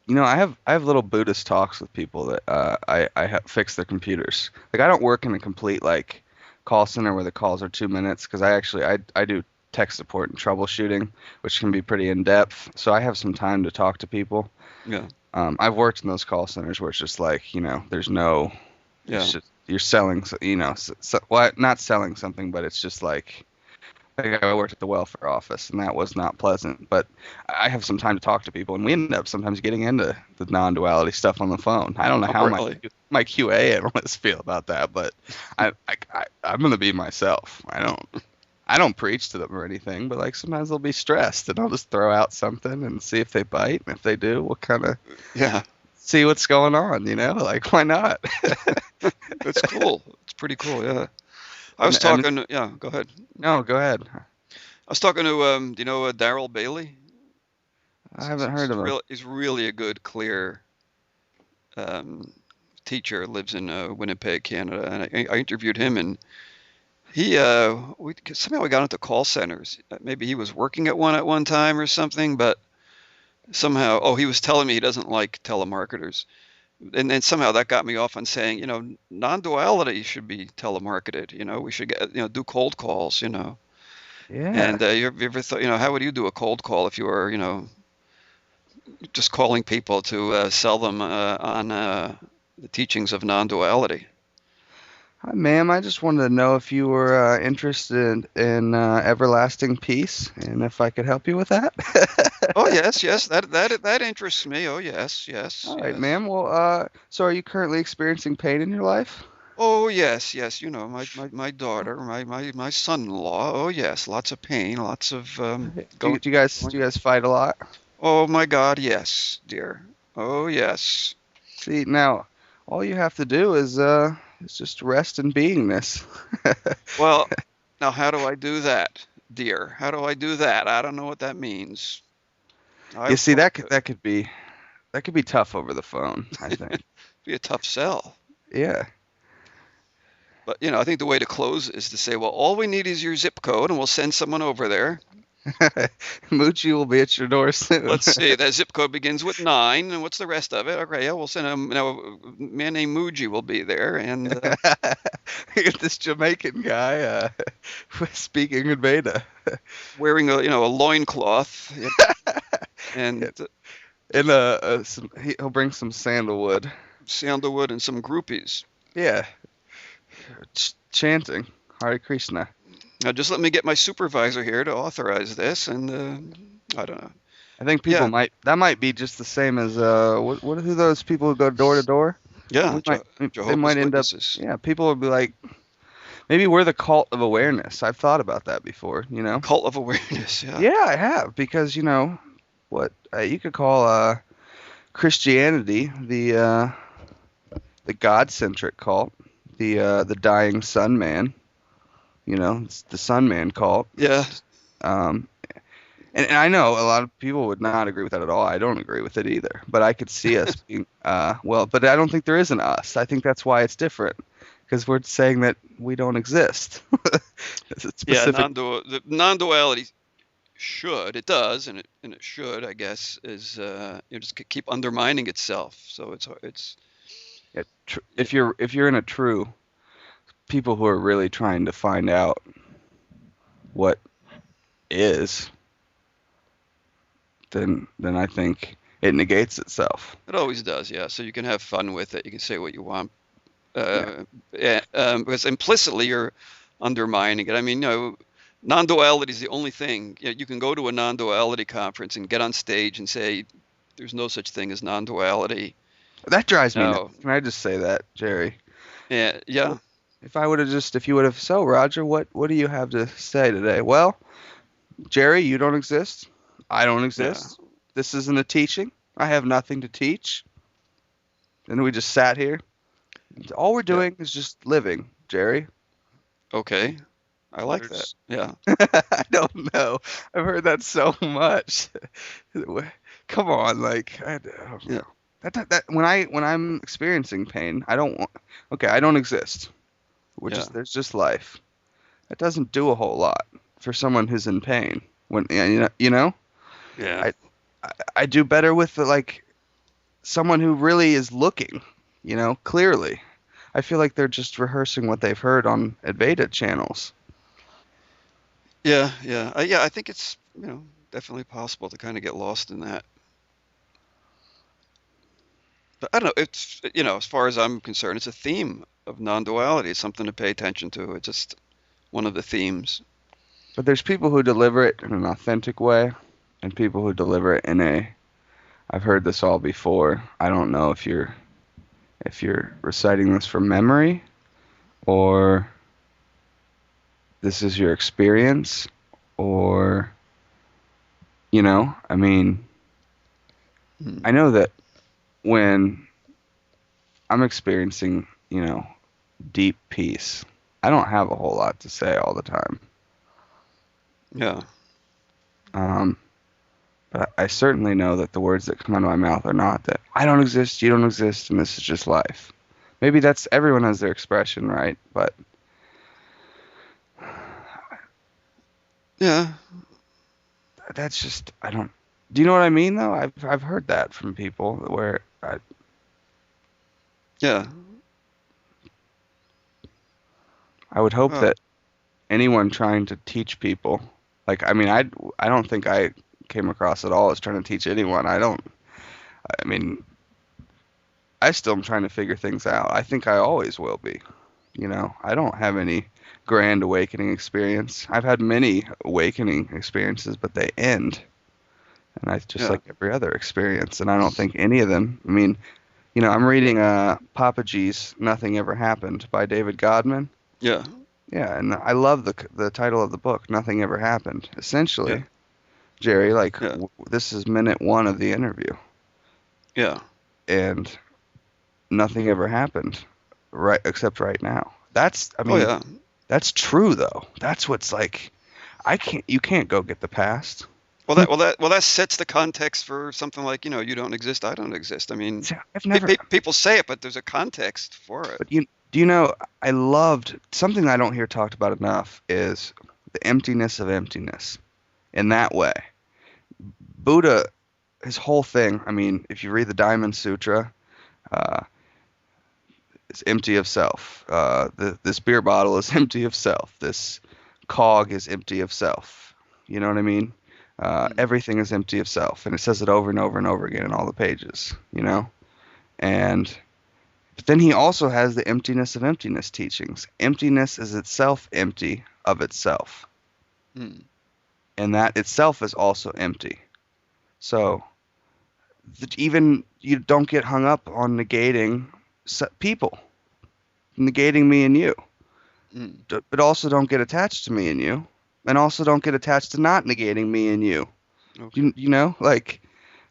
A: I have little Buddhist talks with people that I fix their computers. Like I don't work in a complete like call center where the calls are 2 minutes because I do tech support and troubleshooting, which can be pretty in depth. So I have some time to talk to people.
B: Yeah.
A: I've worked in those call centers where it's just like there's no,
B: Yeah.
A: it's just, you're selling well, not selling something, but it's just like I worked at the welfare office, and that was not pleasant. But I have some time to talk to people, and we end up sometimes getting into the non-duality stuff on the phone. I don't know how
B: really?
A: my QA analysts feel about that, but I'm gonna be myself. I don't preach to them or anything, but like sometimes they'll be stressed, and I'll just throw out something and see if they bite, and if they do, we'll kind of see what's going on. Like why not?
B: It's cool. It's pretty cool. Yeah. I was talking. Yeah, go ahead.
A: No, go ahead.
B: I was talking to do you know Darrell Bailey?
A: I haven't heard of him.
B: He's really a good, clear teacher. Lives in Winnipeg, Canada, and I interviewed him, and he somehow we got into call centers. Maybe he was working at one time or something, but somehow he was telling me he doesn't like telemarketers. And then somehow that got me off on saying, non-duality should be telemarketed. We should get, do cold calls.
A: Yeah.
B: And you ever thought, how would you do a cold call if you were, just calling people to sell them on the teachings of non-duality?
A: Hi, ma'am. I just wanted to know if you were interested in everlasting peace, and if I could help you with that.
B: Oh yes, that interests me. Oh yes.
A: All right, ma'am. Well, so are you currently experiencing pain in your life?
B: Oh yes. My daughter, my son-in-law. Oh yes, lots of pain, lots of.
A: Do you guys fight a lot?
B: Oh my God, yes, dear. Oh yes.
A: See, now all you have to do is just rest in beingness.
B: Well, now how do I do that, dear? How do I do that? I don't know what that means.
A: You see, that could be tough over the phone, I think.
B: Be a tough sell.
A: Yeah.
B: But I think the way to close is to say, well, all we need is your zip code, and we'll send someone over there.
A: Mooji will be at your door soon.
B: Let's see. That zip code begins with 9, and what's the rest of it? Okay, yeah, we'll send a man named Mooji will be there, and
A: this Jamaican guy speaking in Veda,
B: wearing a loincloth, and
A: he'll bring some sandalwood
B: and some groupies.
A: Yeah, chanting Hare Krishna.
B: Now, just let me get my supervisor here to authorize this, and I don't know.
A: I think people might be just the same as what are those people who go door to door?
B: Yeah,
A: they might end up. Yeah, people will be like, Maybe we're the cult of awareness. I've thought about that before, you know?
B: Cult of awareness, yeah.
A: Yeah, I have, because, you know, what you could call Christianity the God-centric cult, the dying sun man, you know, it's the sun man cult.
B: Yeah,
A: Um, and I know a lot of people would not agree with that at all. I don't agree with it either. But I could see us being, well, but I don't think there is an us. I think that's why it's different, because we're saying that we don't exist. It's a
B: yeah.
A: specific.
B: The non-duality it does, and it should, I guess, is just keep undermining itself. So it's
A: Yeah, if you're in a true people who are really trying to find out what is, then I think it negates itself.
B: it always does, yeah. So you can have fun with it. You can say what you want,
A: Yeah.
B: yeah, because implicitly you're undermining it. I mean, non-duality is the only thing. You can go to a non-duality conference and get on stage and say, "There's no such thing as non-duality."
A: That drives me nuts.
B: No,
A: Can I just say that, Jerry?
B: yeah, yeah,
A: If you would have, so Roger, what do you have to say today? Well, Jerry, you don't exist. I don't
B: yeah.
A: exist. This isn't a teaching. I have nothing to teach. And we just sat here. All we're
B: Yeah.
A: doing is just living, Jerry.
B: Okay. I like that.
A: There's,
B: Yeah.
A: I don't know. I've heard that so much. Come on, like I don't
B: Yeah.
A: know. That when I'm experiencing pain, I don't want. Okay, I don't exist.
B: Yeah.
A: There's just life. That doesn't do a whole lot for someone who's in pain. When yeah, you know,
B: Yeah.
A: I, I do better with like someone who really is looking, you know, clearly. I feel like they're just rehearsing what they've heard on Advaita channels.
B: Yeah. Yeah. Yeah. I think it's, definitely possible to kind of get lost in that. But I don't know. It's, as far as I'm concerned, it's a theme of non-duality. It's something to pay attention to. It's just one of the themes.
A: But there's people who deliver it in an authentic way, and people who deliver it in a. I've heard this all before. I don't know if you're reciting this from memory, or this is your experience, or I mean,
B: Hmm.
A: I know that when I'm experiencing, deep peace, I don't have a whole lot to say all the time.
B: Yeah.
A: Um, but I certainly know that the words that come out of my mouth are not that I don't exist, you don't exist, and this is just life. Maybe that's everyone has their expression, right? But
B: Yeah.
A: that's just I don't. Do you know what I mean though? I've heard that from people where
B: Yeah.
A: I would hope
B: Oh,
A: that anyone trying to teach people, like I don't think I came across at all as trying to teach anyone. I don't. I mean, I still am trying to figure things out. I think I always will be. I don't have any grand awakening experience. I've had many awakening experiences, but they end. And I just
B: yeah.
A: like every other experience. And I don't think any of them, I mean, I'm reading Papa G's Nothing Ever Happened by David Godman.
B: Yeah.
A: Yeah, and I love the title of the book, Nothing Ever Happened.
B: Yeah.
A: Essentially, Jerry, like
B: Yeah.
A: this is minute one of the interview,
B: Yeah.
A: and nothing ever happened, right? Except right now. I
B: Oh,
A: mean,
B: yeah.
A: that's true though. That's what's like. You can't go get the past.
B: Well, that sets the context for something like, you don't exist, I don't exist. I mean,
A: See, I've never.
B: people say it, but there's a context for it.
A: But do you know? I loved something I don't hear talked about enough is the emptiness of emptiness. In that way, Buddha, his whole thing. I mean, if you read the Diamond Sutra, uh, it's empty of self. This beer bottle is empty of self. This cog is empty of self. You know what I mean?
B: Hmm.
A: Everything is empty of self, and it says it over and over and over again in all the pages. And but then he also has the emptiness of emptiness teachings. Emptiness is itself empty of itself,
B: Hmm.
A: and that itself is also empty. So even you don't get hung up on negating people, negating me and you.
B: Mm.
A: but also don't get attached to me and you, and also don't get attached to not negating me and you.
B: Okay.
A: You know, like,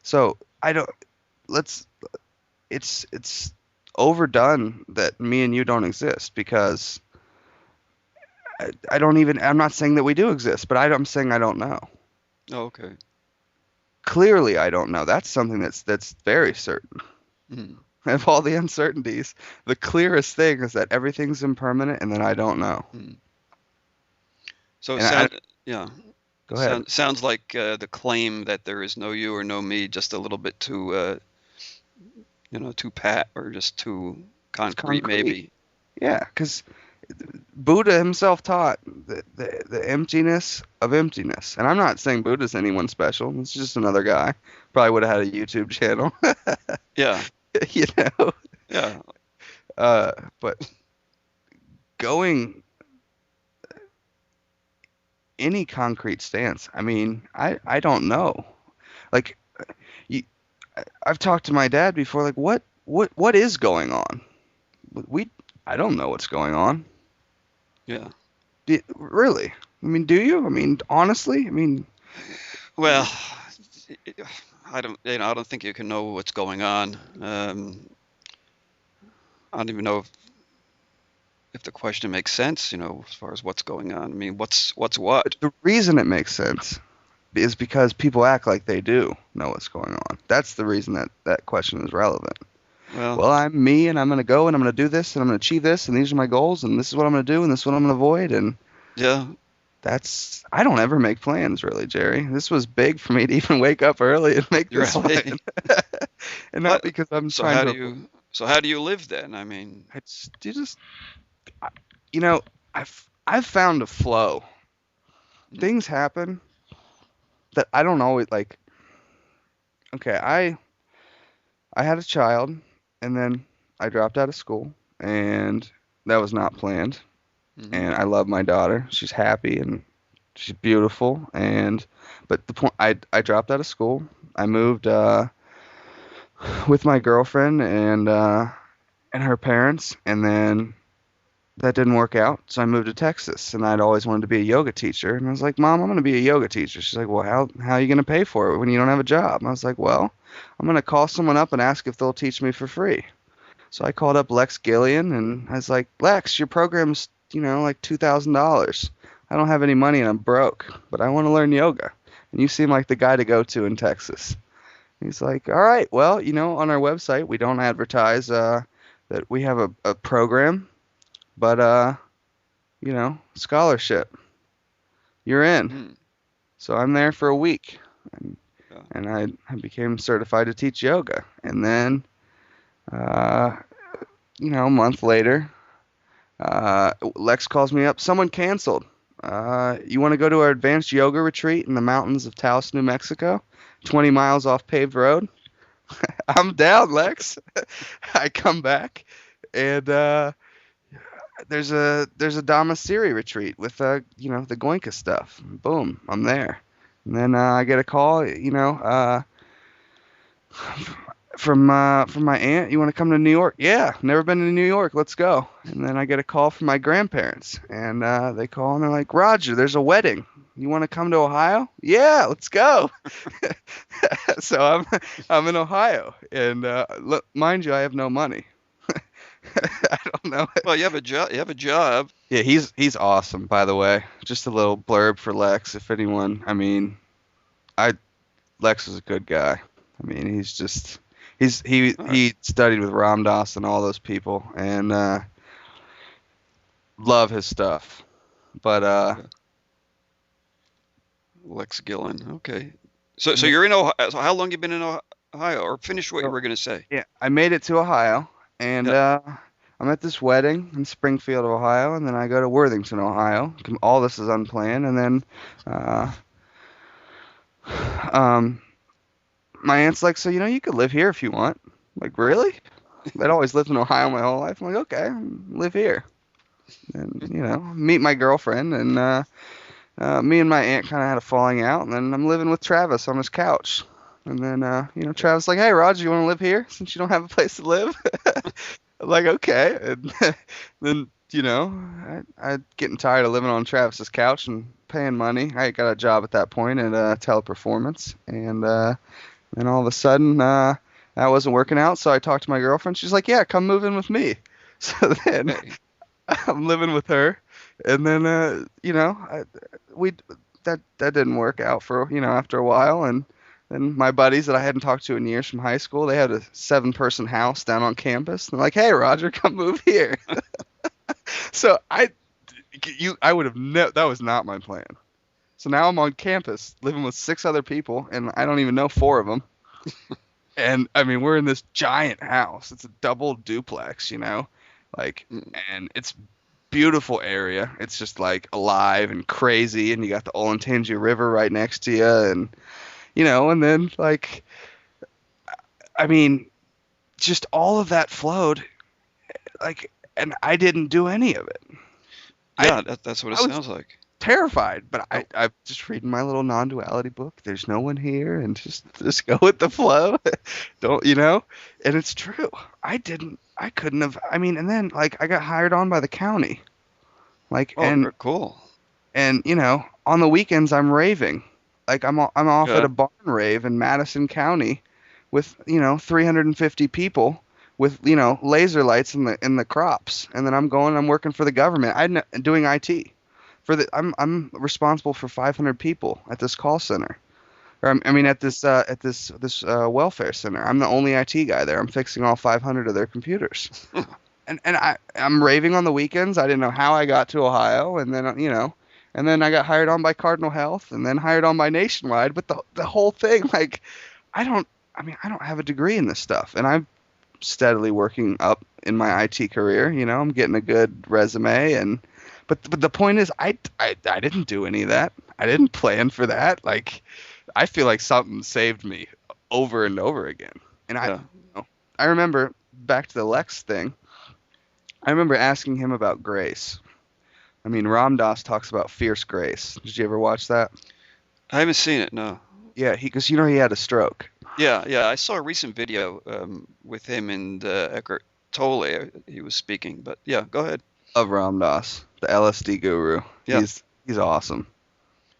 A: so I don't. Let's. It's overdone that me and you don't exist because I don't even. I'm not saying that we do exist, but I'm saying I don't know.
B: Oh, okay.
A: Clearly, I don't know. That's something that's very certain.
B: Mm.
A: Of all the uncertainties, the clearest thing is that everything's impermanent, and then I don't know.
B: Mm. So it
A: And
B: yeah,
A: go ahead.
B: sounds like the claim that there is no you or no me just a little bit too, too pat or just too
A: It's
B: concrete,
A: concrete.
B: maybe.
A: Yeah, because Buddha himself taught the emptiness of emptiness. And I'm not saying Buddha's anyone special. It's just another guy. Probably would have had a YouTube channel,
B: Yeah,
A: you know.
B: yeah.
A: Uh, but going any concrete stance, I mean, I don't know. Like, you, I've talked to my dad before. Like, what is going on? We I don't know what's going on.
B: Yeah.
A: Really? I mean, do you? I mean, honestly? I mean,
B: Well, I don't think you can know what's going on. I don't even know if the question makes sense, as far as what's going on. I mean, what's what?
A: the reason it makes sense is because people act like they do know what's going on. That's the reason that question is relevant.
B: Well,
A: Well, I'm me, and I'm going to go, and I'm going to do this, and I'm going to achieve this, and these are my goals, and this is what I'm going to do, and this is what I'm going to avoid, and
B: yeah.
A: I don't ever make plans, really, Jerry. This was big for me to even wake up early and make this
B: Really?
A: plan. And not
B: What?
A: because I'm
B: So
A: trying
B: how do
A: to,
B: you so how do you live then? I mean,
A: you just, you know, I've found a flow. Things happen that I don't always like. Okay, I had a child, and then I dropped out of school, and that was not planned.
B: mhm.
A: And I love my daughter. She's happy and she's beautiful. And but the point, I dropped out of school. I moved with my girlfriend and her parents, and then that didn't work out. So I moved to Texas, and I'd always wanted to be a yoga teacher. And I was like, Mom, I'm going to be a yoga teacher. She's like, Well, how are you going to pay for it when you don't have a job? And I was like, Well, I'm going to call someone up and ask if they'll teach me for free. So I called up Lex Gillan, and I was like, Lex, your program's, like $2,000. I don't have any money and I'm broke, but I want to learn yoga. And you seem like the guy to go to in Texas. He's like, all right, well, on our website, we don't advertise that we have a program, but, scholarship. You're in.
B: Mm,
A: So I'm there for a week. And,
B: yeah.
A: and I became certified to teach yoga. And then, a month later, Lex calls me up. Someone canceled. You want to go to our advanced yoga retreat in the mountains of Taos, New Mexico? 20 miles off paved road. I'm down, Lex. I come back, and there's a Dhammasiri retreat with the Goenka stuff. Boom, I'm there. And then I get a call, from my aunt. You want to come to New York? Yeah, never been to New York. Let's go. And then I get a call from my grandparents, and they call and they're like, Roger, there's a wedding. You want to come to Ohio? Yeah, let's go. So I'm in Ohio, and look, mind you, I have no money. I don't know.
B: Well, you have a job. You have a job.
A: Yeah, he's awesome, by the way. Just a little blurb for Lex, if anyone. I mean, I Lex is a good guy. I mean,
B: All right.
A: he studied with Ram Dass and all those people, and love his stuff. But
B: Yeah. Lex Gillan. Okay. So you're in Ohio. So how long you been in Ohio? Or finish what you
A: so,
B: were going to say.
A: yeah, I made it to Ohio, and
B: Yeah.
A: I'm at this wedding in Springfield, Ohio, and then I go to Worthington, Ohio. All this is unplanned, and then uh, um, my aunt's like, so you could live here if you want. I'm like, really? I'd always lived in Ohio my whole life. I'm like, okay, live here. And meet my girlfriend, and me and my aunt kind of had a falling out, and then I'm living with Travis on his couch. And then Travis like, hey Roger, you want to live here since you don't have a place to live? I'm like, okay. And then I getting tired of living on Travis's couch and paying money. I got a job at that point at Teleperformance, and all of a sudden that wasn't working out. So I talked to my girlfriend. She's like, "Yeah, come move in with me." So then
B: Hey,
A: I'm living with her, and then we that didn't work out for after a while, and then my buddies that I hadn't talked to in years from high school, they had a 7-person house down on campus. They're like, "Hey, Roger, come move here." So I would have that was not my plan. So now I'm on campus living with 6 other people, and I don't even know 4 of them. And I mean, we're in this giant house. It's a double duplex, like,
B: mm,
A: and it's beautiful area. It's just like alive and crazy, and you got the Olentangy River right next to you, and and then like, I mean, just all of that flowed, like, and I didn't do any of it. I
B: yeah, that's what it
A: I was
B: sounds like.
A: terrified, but
B: Oh,
A: I'm just reading my little non-duality book. There's no one here, and just go with the flow. Don't And it's true. I couldn't have. I mean, and then like I got hired on by the county, like
B: oh, cool.
A: and on the weekends I'm raving, like I'm off at
B: Yeah.
A: a barn rave in Madison County, with 350 people with laser lights in the crops, and then I'm working for the government. Doing IT. I'm responsible for 500 people at this call center, or I mean at this welfare center. I'm the only IT guy there. I'm fixing all 500 of their computers, and I'm raving on the weekends. I didn't know how I got to Ohio, and then and then I got hired on by Cardinal Health, and then hired on by Nationwide. But the whole thing, like, I don't have a degree in this stuff, and I'm steadily working up in my IT career. I'm getting a good resume, and but the point is, I didn't do any of that. I didn't plan for that. Like, I feel like something saved me over and over again. And
B: Yeah.
A: I remember back to the Lex thing. I remember asking him about grace. I mean, Ram Dass talks about fierce grace. Did you ever watch that?
B: I haven't seen it. No.
A: Yeah, because he had a stroke.
B: Yeah, yeah. I saw a recent video with him and Eckhart Tolle. He was speaking, but yeah, go ahead.
A: Of Ram Dass, the LSD guru.
B: Yeah,
A: He's awesome.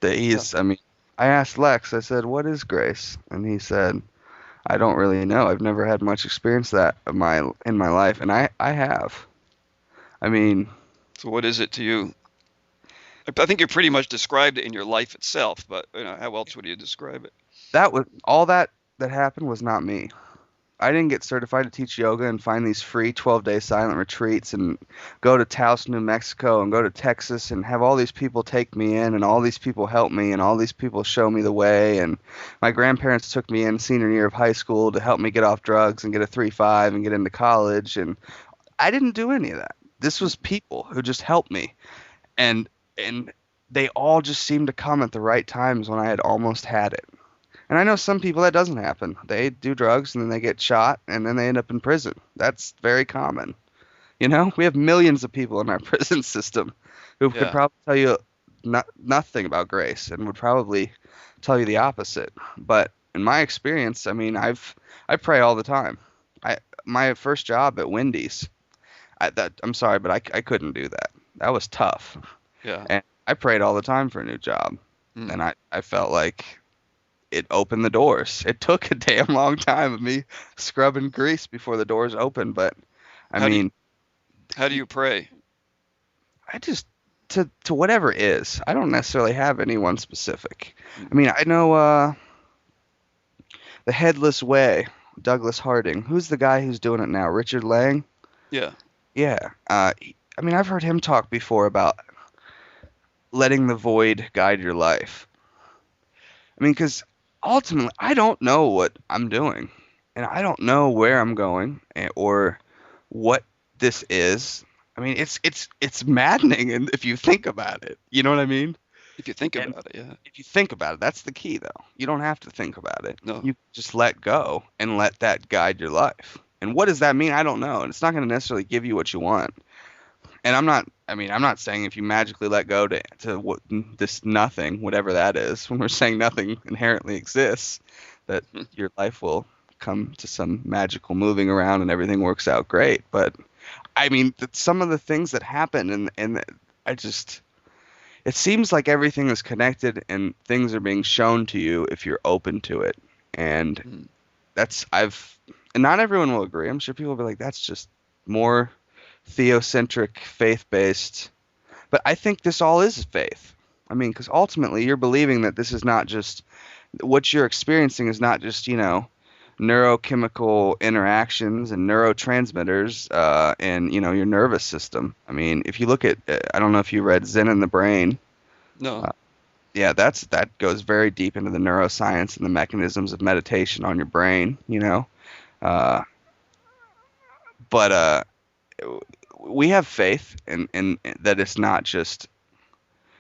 B: yeah.
A: I mean, I asked Lex, I said, "What is grace?" And he said, "I don't really know. I've never had much experience in my life." And I have. I mean,
B: So what is it to you? I think you pretty much described it in your life itself, but how else would you describe it?
A: that was all that happened was not me. I didn't get certified to teach yoga and find these free 12-day silent retreats and go to Taos, New Mexico, and go to Texas and have all these people take me in, and all these people help me, and all these people show me the way. And my grandparents took me in senior year of high school to help me get off drugs and get a 3.5 and get into college. And I didn't do any of that. This was people who just helped me. And they all just seemed to come at the right times when I had almost had it. And I know some people that doesn't happen. They do drugs and then they get shot and then they end up in prison. That's very common. We have millions of people in our prison system who could
B: Yeah,
A: probably tell you nothing about grace and would probably tell you the opposite. But in my experience, I mean, I pray all the time. My first job at Wendy's, I'm sorry, but I couldn't do that. That was tough.
B: yeah.
A: And I prayed all the time for a new job.
B: Mm.
A: And I felt like it opened the doors. It took a damn long time of me scrubbing grease before the doors opened, but I
B: How do you
A: mean,
B: how do you pray?
A: I just to whatever is. I don't necessarily have anyone specific.
B: Mm.
A: I mean, I know the Headless Way, Douglas Harding. Who's the guy who's doing it now? Richard Lang?
B: Yeah,
A: Yeah. I mean, I've heard him talk before about letting the void guide your life. I mean, because ultimately, I don't know what I'm doing, and I don't know where I'm going or what this is. I mean, it's maddening, and if you think about it, you know what I mean.
B: if you think
A: And
B: about it, yeah.
A: if you think about it, that's the key, though. You don't have to think about it.
B: No,
A: You just let go and let that guide your life. And what does that mean? I don't know, and it's not going to necessarily give you what you want. And I'm not saying if you magically let go to this nothing, whatever that is, when we're saying nothing inherently exists, that your life will come to some magical moving around and everything works out great. But I mean, some of the things that happen, and I just, it seems like everything is connected and things are being shown to you if you're open to it. And
B: Mm.
A: that's, and not everyone will agree. I'm sure people will be like, that's just more theocentric, faith-based. But I think this all is faith. I mean, because ultimately you're believing that this is not just, what you're experiencing is not just, neurochemical interactions and neurotransmitters in, your nervous system. I mean, if you look at, I don't know if you read Zen in the Brain.
B: No.
A: Uh, yeah, that goes very deep into the neuroscience and the mechanisms of meditation on your brain, Uh, but we have faith in that it's not just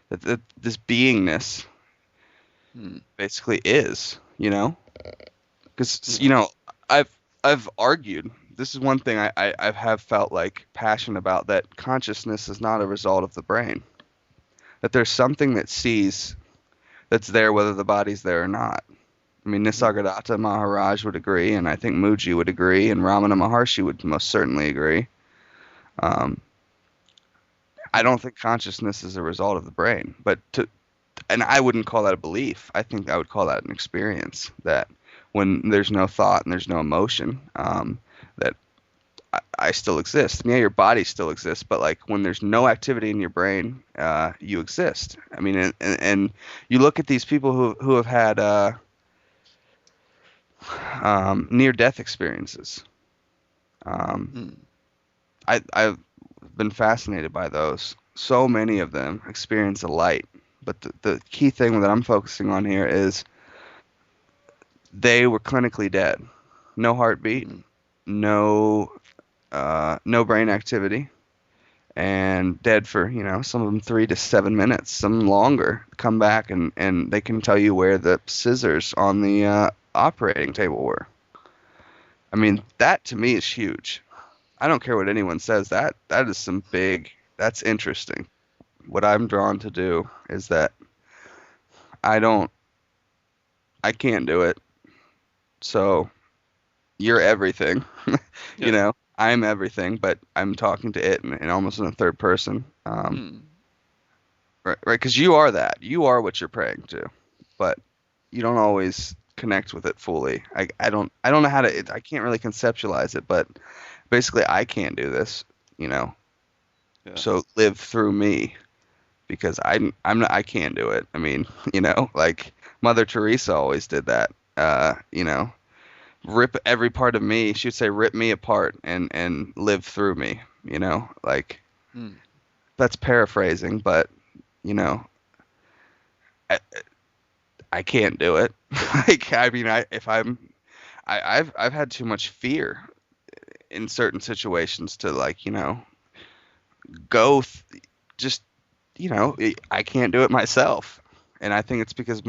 A: that this beingness
B: Mm.
A: basically is, because
B: Yeah.
A: I've I've argued, this is one thing I have felt like passionate about, that consciousness is not a result of the brain, that there's something that sees, that's there whether the body's there or not. I mean,
B: Mm.
A: Nisargadatta Maharaj would agree, and I think Mooji would agree, and Ramana Maharshi would most certainly agree. um, I
B: Mm.
A: don't think consciousness is a result of the brain, and I wouldn't call that a belief. I think I would call that an experience, that when there's no thought and there's no emotion, that I still exist. And yeah, your body still exists, but like when there's no activity in your brain, you exist. I mean, and you look at these people who have had near-death experiences. Um,
B: Mm.
A: I've been fascinated by those. So many of them experience a light, but the key thing that I'm focusing on here is they were clinically dead. No heartbeat,
B: Mm.
A: no brain activity, and dead for, some of them 3 to 7 minutes, some longer. Come back and they can tell you where the scissors on the operating table were. I mean, that to me is huge. I don't care what anyone says. That is some big. That's interesting. What I'm drawn to do is that I don't. I can't do it. So you're everything. you
B: Yeah.
A: know, I'm everything, but I'm talking to it in almost in a third person.
B: Mm.
A: Right, because you are that. You are what you're praying to, but you don't always connect with it fully. I don't know how to. I can't really conceptualize it, but basically, I can't do this. You know,
B: Yeah.
A: so live through me, because I'm not, I can't do it. I mean, like Mother Teresa always did that. Rip every part of me. She would say, rip me apart and live through me. Like,
B: Mm.
A: that's paraphrasing, but you know, I, I can't do it. Like, I mean, I've had too much fear in certain situations to, like, go just, I can't do it myself. And I think it's because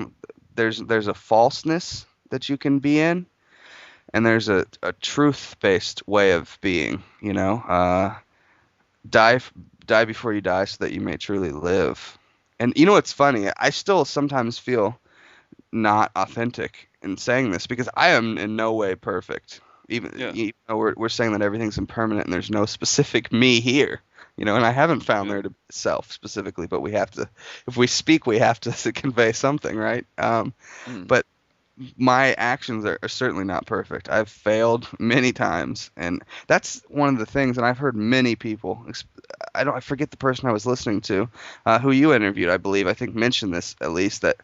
A: there's a falseness that you can be in, and there's a truth-based way of being, die die before you die so that you may truly live. And what's funny? I still sometimes feel not authentic in saying this, because I am in no way perfect.
B: Yeah.
A: Even though we're saying that everything's impermanent and there's no specific me here, and I haven't found
B: Yeah.
A: there to self specifically, but we have to, if we speak, we have to convey something, right?
B: Mm.
A: But my actions are certainly not perfect. I've failed many times, and that's one of the things. And I've heard many people. I forget the person I was listening to, who you interviewed, I believe. I think mentioned this at least, that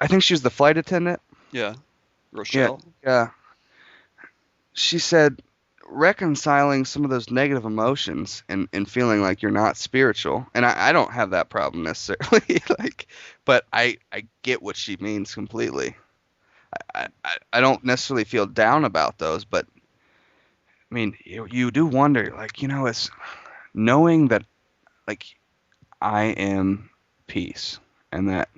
A: I think she was the flight attendant.
B: Yeah.
A: Yeah,
B: Rochelle.
A: yeah. She said reconciling some of those negative emotions and feeling like you're not spiritual. And I don't have that problem necessarily, like, but I get what she means completely. I don't necessarily feel down about those, but I mean, you do wonder, like, it's knowing that, like, I am peace, and that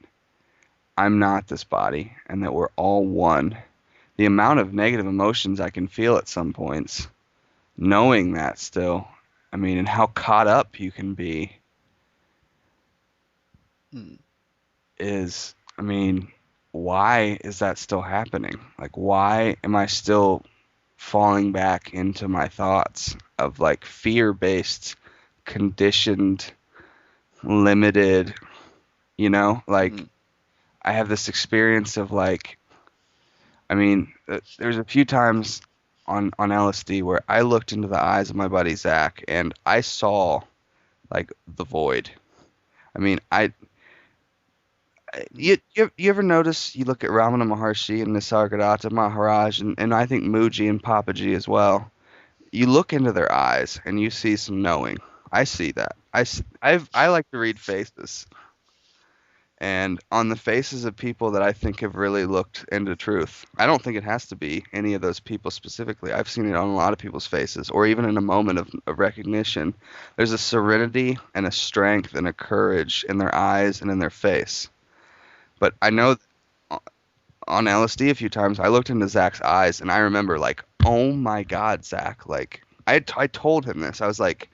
A: I'm not this body, and that we're all one. The amount of negative emotions I can feel at some points, knowing that still, I mean, and how caught up you can be
B: Mm.
A: is, I mean, why is that still happening? Like, why am I still falling back into my thoughts of like fear-based, conditioned, limited, like
B: Mm.
A: I have this experience of like, I mean, there's a few times on LSD where I looked into the eyes of my buddy Zach and I saw like the void. I mean,
B: Mm.
A: you ever notice you look at Ramana Maharshi and Nisargadatta Maharaj and I think Mooji and Papaji as well. You look into their eyes and you see some knowing. I see that. I like to read faces. And on the faces of people that I think have really looked into truth. I don't think it has to be any of those people specifically. I've seen it on a lot of people's faces, or even in a moment of recognition. There's a serenity and a strength and a courage in their eyes and in their face. But I know on LSD a few times, I looked into Zach's eyes and I remember like, oh my God, Zach, like I told him this. I was like,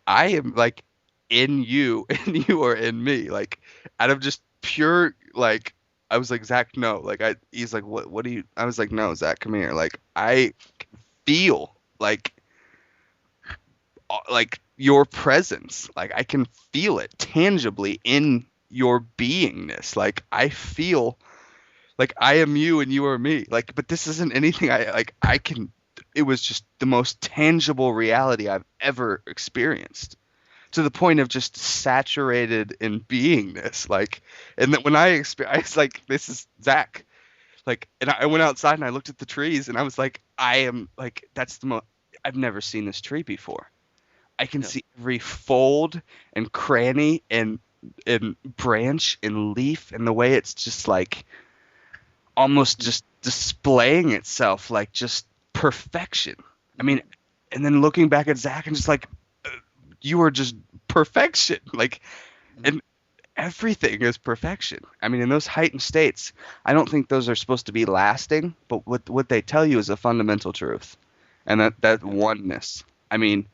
A: I am like in you and you are in me. Like out of just pure like I was like, Zach, no. He's like, what do you I was like, no, Zach, come here. Like I feel like your presence. Like I can feel it tangibly in your beingness. Like I feel like I am you and you are me. Like, but this isn't anything I can. It was just the most tangible reality I've ever experienced to the point of just saturated in beingness. Like, and that when I experienced, like, this is Zach. Like, and I went outside and I looked at the trees and I was like, I am like, that's the most. I've never seen this tree before. I can
B: Yeah.
A: see every fold and cranny and branch and leaf and the way it's just like almost
B: Mm.
A: just displaying itself like just perfection. I
B: Mm.
A: mean, and then looking back at Zach and just like you are just perfection. Like,
B: Mm.
A: and everything is perfection. I mean, in those heightened states, I don't think those are supposed to be lasting, but what they tell you is a fundamental truth, and that
B: Yeah.
A: oneness. I mean,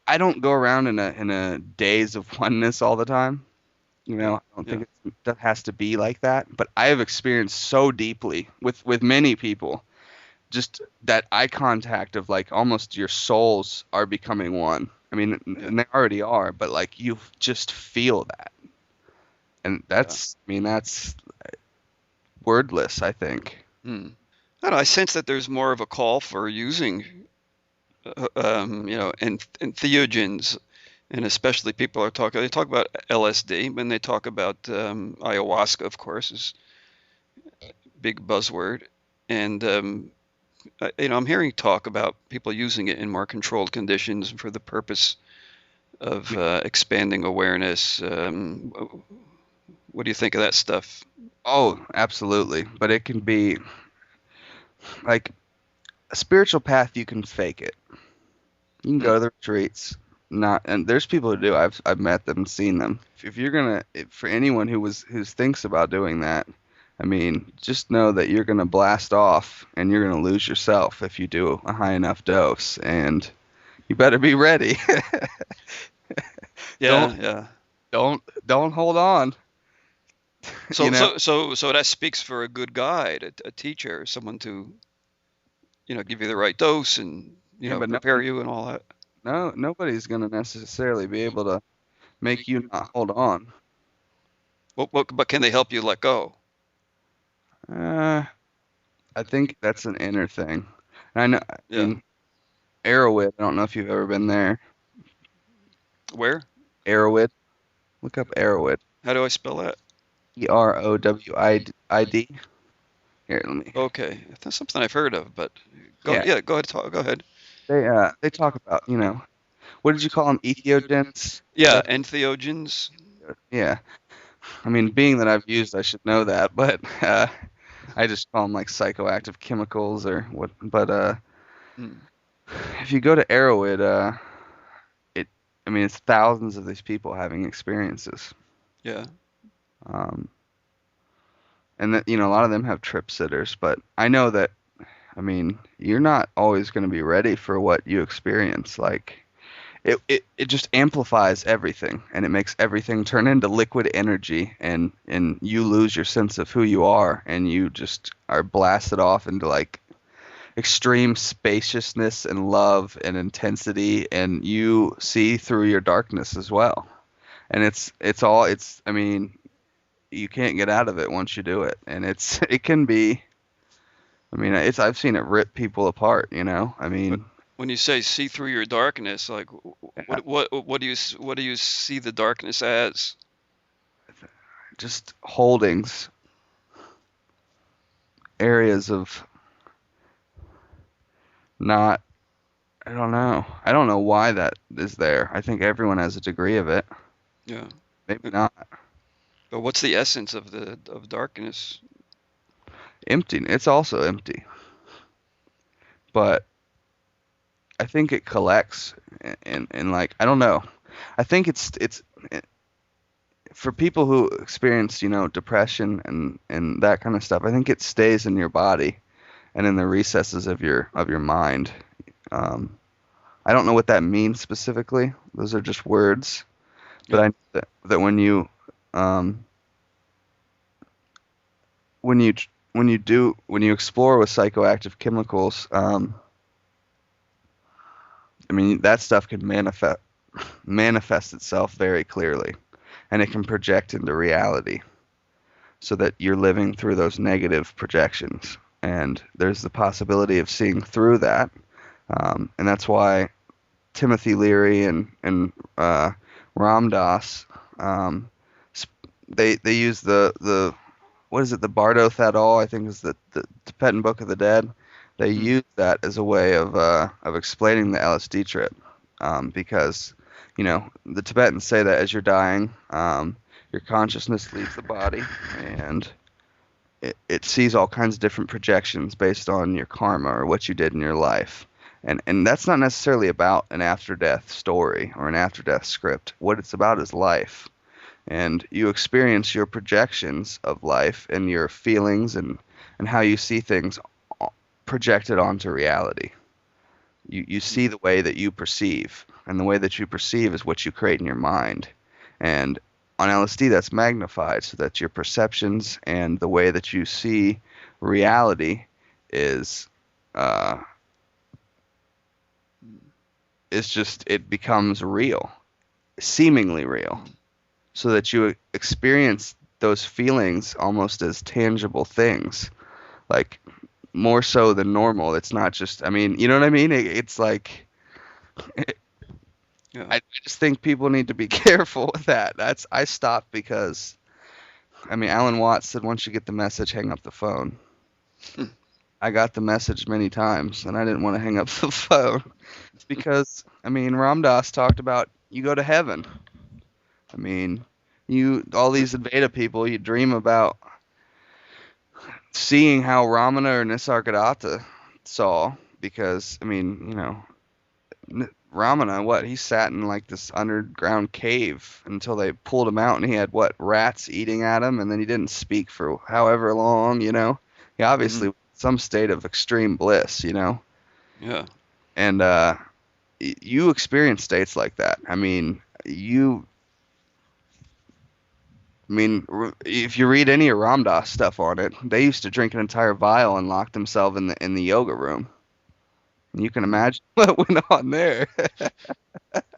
A: I don't go around in a daze of oneness all the time.
B: Yeah.
A: I don't
B: Yeah.
A: think that has to be like that. But I have experienced so deeply with many people, just that eye contact of like almost your souls are becoming one. I mean,
B: Yeah.
A: and they already are, but like you just feel that, and
B: Yeah.
A: that's wordless. I think.
B: Mm. I don't know. I sense that there's more of a call for using, entheogens, and especially people they talk about LSD, when they talk about ayahuasca, of course, is big buzzword, and I'm hearing talk about people using it in more controlled conditions for the purpose
A: I
B: of
A: mean,
B: expanding awareness. What do you think of that stuff?
A: oh, absolutely. But it can be like a spiritual path. You can fake it. You can go
B: Hmm.
A: to the retreats. Not, and there's people who do. I've met them, seen them. If you're gonna, for anyone who thinks about doing that, I mean, just know that you're gonna blast off and you're gonna lose yourself if you do a high enough dose, and you better be ready. Don't
B: Yeah, yeah.
A: don't hold on. You
B: So,
A: know?
B: that speaks for a good guide, a teacher, someone to, give you the right dose and,
A: Yeah, but
B: prepare you and all that.
A: nobody's gonna necessarily be able to make you not hold on.
B: But can they help you let go?
A: Uh, I think that's an inner thing. And I know. I
B: Yeah.
A: mean, Arrowhead. I don't know if you've ever been there.
B: Where?
A: Arrowhead. Look up Arrowhead.
B: How do I spell that?
A: Erowid. Here, let me.
B: Okay, that's something I've heard of, but
A: Yeah,
B: go ahead, go ahead.
A: they talk about what did you call them? Entheogens. Is
B: Yeah,
A: that
B: entheogens.
A: yeah? I mean, being that I've used, I should know that, but I just call them like psychoactive chemicals or what. But
B: Mm.
A: if you go to Arrowhead, it I mean it's thousands of these people having experiences.
B: Yeah.
A: Um, and that a lot of them have trip sitters, but I know that I mean you're not always going to be ready for what you experience. Like it just amplifies everything and it makes everything turn into liquid energy and you lose your sense of who you are and you just are blasted off into like extreme spaciousness and love and intensity, and you see through your darkness as well. And I mean, you can't get out of it once you do it, and it can be. I mean, I've seen it rip people apart. I
B: But
A: mean,
B: when you say see through your darkness, like what do you see the darkness as?
A: just holdings, areas of not. I don't know. I don't know why that is there. I think everyone has a degree of it.
B: Yeah.
A: Maybe not.
B: But what's the essence of the of darkness?
A: Empty. It's also empty, but I think it collects and like I don't know. I think it's for people who experience, depression and that kind of stuff. I think it stays in your body and in the recesses of your mind. Um, I don't know what that means specifically. Those are just words, but
B: Yeah.
A: I know that um, when you when you explore with psychoactive chemicals, I mean that stuff can manifest itself very clearly, and it can project into reality, so that you're living through those negative projections, and there's the possibility of seeing through that, and that's why Timothy Leary and Ram Dass, um, they use the what is it, the Bardo Thadol, I think is the Tibetan Book of the Dead. They
B: Hmm.
A: use that as a way of explaining the LSD trip, because the Tibetans say that as you're dying, your consciousness leaves the body, and it sees all kinds of different projections based on your karma or what you did in your life. And that's not necessarily about an after death story or an after death script. What it's about is life. And you experience your projections of life and your feelings and how you see things projected onto reality. You see the way that you perceive, and the way that you perceive is what you create in your mind. And on LSD, that's magnified so that your perceptions and the way that you see reality is uh, it becomes real, seemingly real, so that you experience those feelings almost as tangible things, like more so than normal. It's not just, I mean, you know what I mean? It's like,
B: Yeah.
A: I just think people need to be careful with that. I stopped because, I mean, Alan Watts said once you get the message, hang up the phone.
B: Hmm.
A: I got the message many times, and I didn't want to hang up the phone. It's because, I mean, Ram Dass talked about you go to heaven. I mean, all these Advaita people, you dream about seeing how Ramana or Nisargadatta saw, because, I mean, Ramana, what, he sat in like this underground cave until they pulled him out, and he had what, rats eating at him, and then he didn't speak for however long. He
B: Hmm.
A: obviously was in some state of extreme bliss.
B: Yeah.
A: And you experience states like that. If you read any of Ram Dass stuff on it, they used to drink an entire vial and lock themselves in the yoga room. And you can
B: Hmm.
A: imagine what went on there.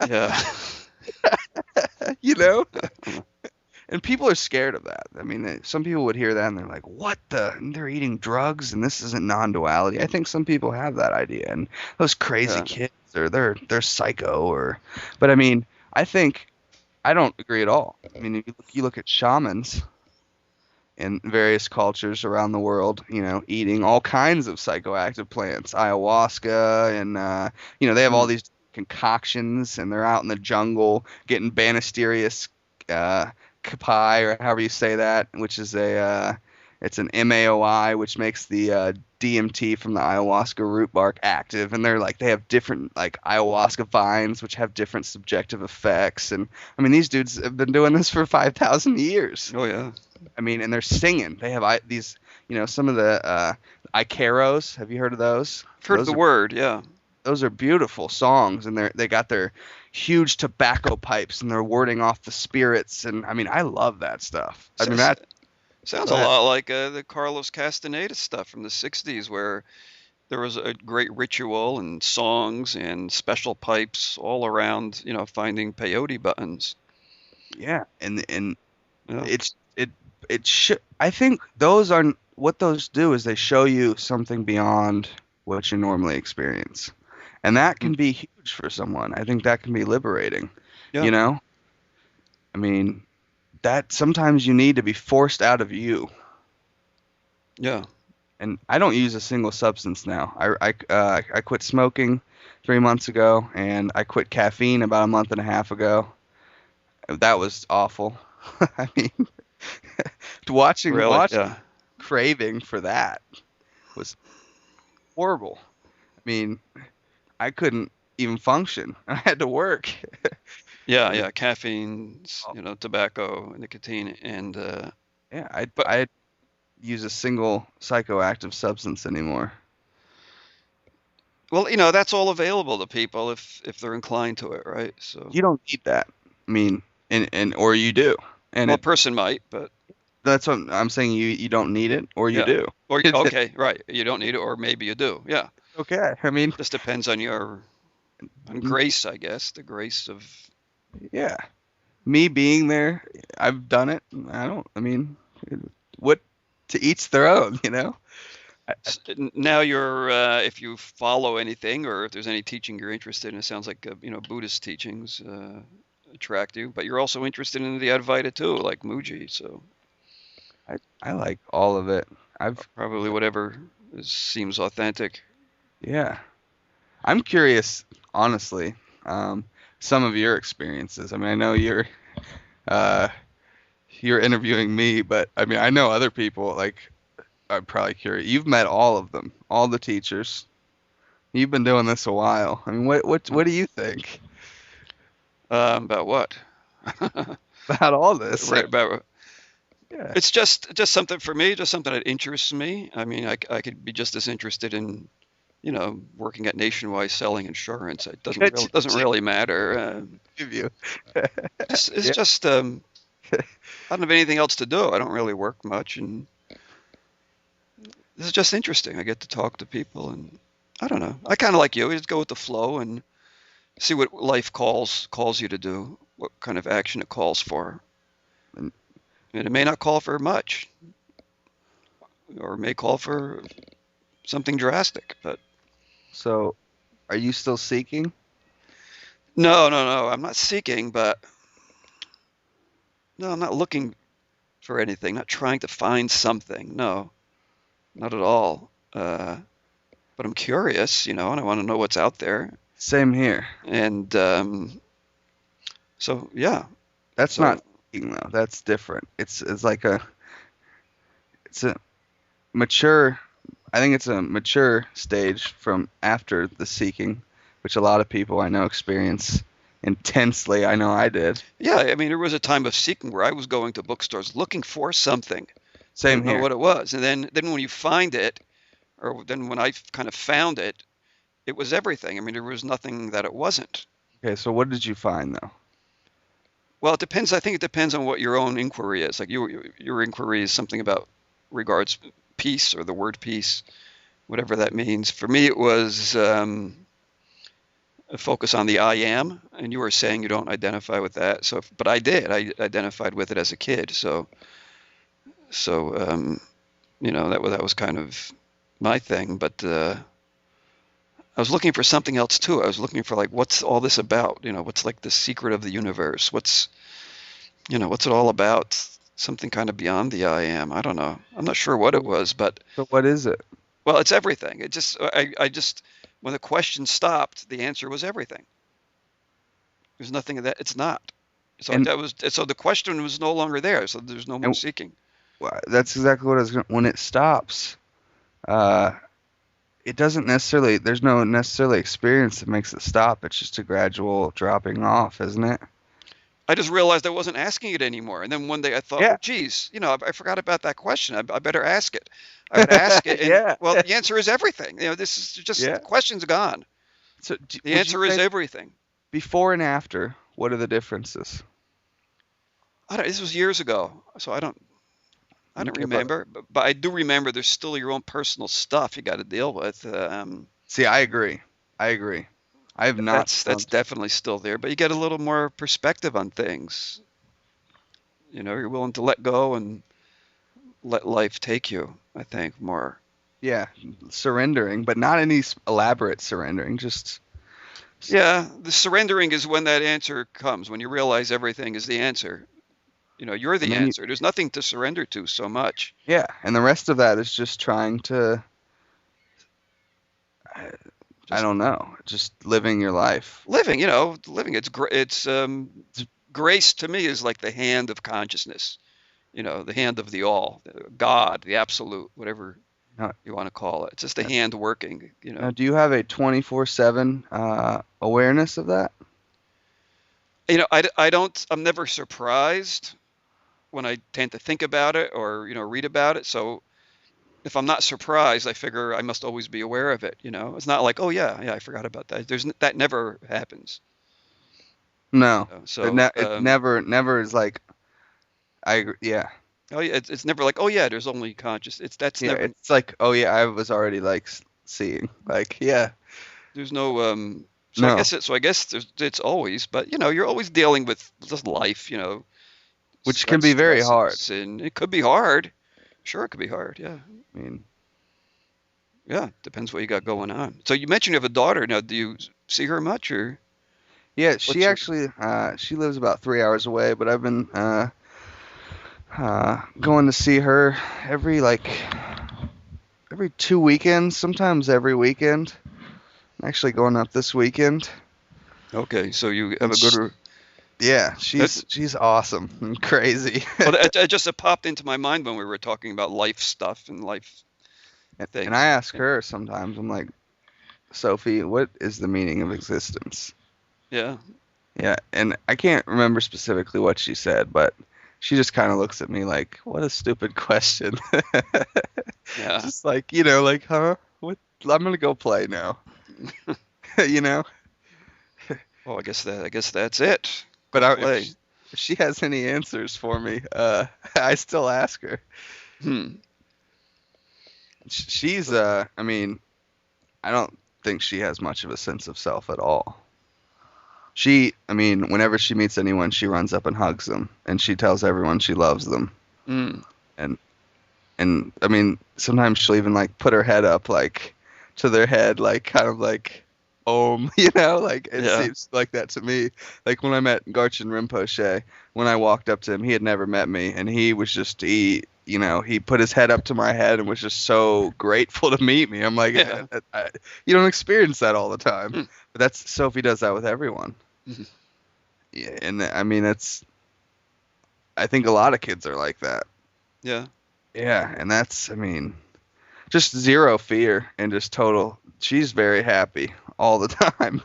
B: Yeah.
A: you know? And people are scared of that. I mean, some people would hear that and they're like, "What the? And they're eating drugs, and this isn't non-duality." I think some people have that idea, and those crazy
B: Yeah.
A: kids, or they're psycho, but I mean, I think I don't agree at all. I mean, if you look at shamans in various cultures around the world, eating all kinds of psychoactive plants, ayahuasca, and they have all
B: Hmm.
A: these concoctions, and they're out in the jungle getting Banisterius uh, kapai, or however you say that, which is it's an MAOI, which makes the DMT from the ayahuasca root bark active, and they have different like ayahuasca vines, which have different subjective effects, and I mean these dudes have been doing this for 5,000 years.
B: Oh yeah.
A: I mean, and they're singing. They have these, some of the Icaros. Have you heard of those?
B: I've heard
A: Those
B: the
A: are
B: word. Yeah.
A: beautiful songs, and they got their huge tobacco pipes, and they're warding off the spirits. And I mean, I love that stuff. I mean,
B: Sounds
A: go
B: a
A: ahead.
B: lot like the Carlos Castaneda stuff from the '60s, where there was a great ritual and songs and special pipes all around, finding peyote buttons.
A: Yeah, and
B: You know?
A: it's it should. I think those are what those do is they show you something beyond what you normally experience, and that
B: Mm.
A: can be huge for someone. I think that can be liberating.
B: Yeah,
A: You know, I mean, that sometimes you need to be forced out of you.
B: yeah.
A: And I don't use a single substance now. I quit smoking 3 months ago, and I quit caffeine about a month and a half ago. That was awful. I mean,
B: Really?
A: watching
B: Yeah.
A: craving for that was horrible. I mean, I couldn't even function. I had to work.
B: Yeah,
A: I mean,
B: yeah. Caffeine, tobacco, nicotine, and
A: yeah,
B: but
A: I use a single psychoactive substance anymore.
B: well, that's all available to people if they're inclined to it, right? So,
A: You don't need that. I mean, and or you do, and
B: well, a person might, but
A: that's what I'm saying. You don't need it, or you
B: yeah.
A: do.
B: Or
A: It's
B: okay, right. You don't need it, or maybe you do. Yeah.
A: okay. I mean,
B: Just depends on your on grace, I guess. The grace of
A: yeah, me being there, I've done it. I don't. I mean, what to each their own, you know. I,
B: now you're if you follow anything or if there's any teaching you're interested in, it sounds like Buddhist teachings attract you, but you're also interested in the Advaita too, like Mooji. So
A: I like all of it. I've
B: probably whatever seems authentic.
A: yeah. I'm curious, honestly, um, some of your experiences. I mean, I know uh, you're interviewing me, but I mean, I know other people. Like, I'm probably curious. You've met all of them, all the teachers. You've been doing this a while. I mean, what do you think
B: About what?
A: about all this?
B: Right, about
A: Yeah,
B: it's just something for me, just something that interests me. I mean, I could be just as interested in working at Nationwide selling insurance. It doesn't really matter.
A: give you.
B: It's
A: Yeah.
B: just I don't have anything else to do. I don't really work much, and this is just interesting. I get to talk to people, and I don't know. I kind of like you. You just go with the flow and see what life calls you to do, what kind of action it calls for.
A: And
B: And it may not call for much, or it may call for something drastic. But
A: so, are you still seeking?
B: no, no, no. I'm not seeking, but no, I'm not looking for anything. Not trying to find something. No, not at all. But I'm curious, and I want to know what's out there.
A: Same here.
B: And so yeah,
A: That's not
B: so
A: seeking though. That's different. It's like it's a mature. I think it's a mature stage from after the seeking, which a lot of people I know experience intensely. I know I did.
B: yeah, I mean, there was a time of seeking where I was going to bookstores looking for something,
A: Same
B: didn't know
A: here.
B: what it was, and then when you find it, or then when I kind of found it, it was everything. I mean, there was nothing that it wasn't.
A: Okay, so what did you find though?
B: Well, it depends. I think it depends on what your own inquiry is. Like your inquiry is something about regards peace or the word peace, whatever that means. For me, it was a focus on the I am, and you were saying you don't identify with that. So, but I did. I identified with it as a kid. So that was kind of my thing. But I was looking for something else too. I was looking for like, what's all this about? What's like the secret of the universe? What's it all about? Something kind of beyond the I am. I don't know. I'm not sure what it was, but
A: So what is it?
B: well, it's everything. I just when the question stopped, the answer was everything. There's nothing that it's not. So
A: And
B: the question was no longer there. So there's no more
A: and
B: seeking.
A: that's exactly what I was going. When it stops, uh, it doesn't necessarily. There's no necessarily experience that makes it stop. It's just a gradual dropping off, isn't it?
B: I just realized I wasn't asking it anymore. And then one day I thought,
A: Yeah.
B: oh, geez, I forgot about that question. I better ask it. I would ask it, and
A: Yeah.
B: well, the answer is everything. This is just the
A: Yeah.
B: question's gone.
A: So
B: The
A: would you
B: answer is
A: say
B: everything.
A: before and after? What are the differences?
B: This was years ago, so I I don't
A: Okay, but
B: remember, but I do remember there's still your own personal stuff you got to deal with.
A: see, I agree. I agree. I have not
B: That's
A: found.
B: definitely still there, but you get a little more perspective on things. You're willing to let go and let life take you, I think, more.
A: Yeah, surrendering, but not any elaborate surrendering. Just
B: Yeah, the surrendering is when that answer comes, when you realize everything is the answer. You're
A: and
B: the
A: then you,
B: answer. There's nothing to surrender to so much.
A: yeah, and the rest of that is just trying to. I, I
B: Just
A: don't know, just living your life.
B: living. It's grace to me is like the hand of consciousness, the hand of the all, God, the absolute, whatever
A: Now,
B: you want to call it. It's just a hand working.
A: now, do you have a 24/7 awareness of that?
B: I don't, I'm never surprised when I tend to think about it or, read about it. So if I'm not surprised, I figure I must always be aware of it. It's not like, oh yeah, yeah, I forgot about that. That never happens.
A: No,
B: So,
A: it never is like I agree. Yeah,
B: oh yeah, it's never like, oh yeah, there's only conscious. That's
A: yeah.
B: never,
A: It's like, oh yeah, I was already like seeing. Like, yeah,
B: there's no,
A: no,
B: so I guess it's always, but you're always dealing with just life,
A: which can be very hard.
B: stresses, and it could be hard. Sure, it could be hard. Yeah.
A: I mean,
B: Yeah, depends what you got going on. So you mentioned you have a daughter. Now, do you see her much, or
A: yeah, she
B: what's your?
A: actually she lives about 3 hours away, but I've been going to see her every every 2 weekends, sometimes every weekend. I'm actually going up this weekend.
B: Okay, so you have
A: And
B: a good.
A: yeah,
B: That's
A: she's awesome and crazy.
B: well. It popped into my mind when we were talking about life stuff and life
A: And I
B: things.
A: ask her sometimes, I'm like, Sophie, what is the meaning of existence?
B: Yeah,
A: Yeah, and I can't remember specifically what she said, but she just kind of looks at me like, what a stupid question.
B: yeah.
A: Just like, like, huh? What? I'm gonna go play now. you know?
B: Well, I guess that's it.
A: But
B: Go play.
A: if she has any answers for me, I still ask her.
B: Hmm.
A: She's, I mean, I don't think she has much of a sense of self at all. I mean, whenever she meets anyone, she runs up and hugs them, and she tells everyone she loves them.
B: Hmm.
A: And I mean, sometimes she'll even like put her head up like to their head, like kind of like like it
B: Yeah.
A: seems like that to me. Like when I met Garchen Rinpoche, when I walked up to him, he had never met me, and he was just he put his head up to my head and was just so grateful to meet me. I'm like,
B: Yeah.
A: you don't experience that all the time,
B: Hmm.
A: but that's Sophie does that with everyone.
B: Mhm.
A: Yeah, and I mean, I think a lot of kids are like that.
B: Yeah.
A: Yeah, and I mean, just zero fear and just total. She's very happy all the time.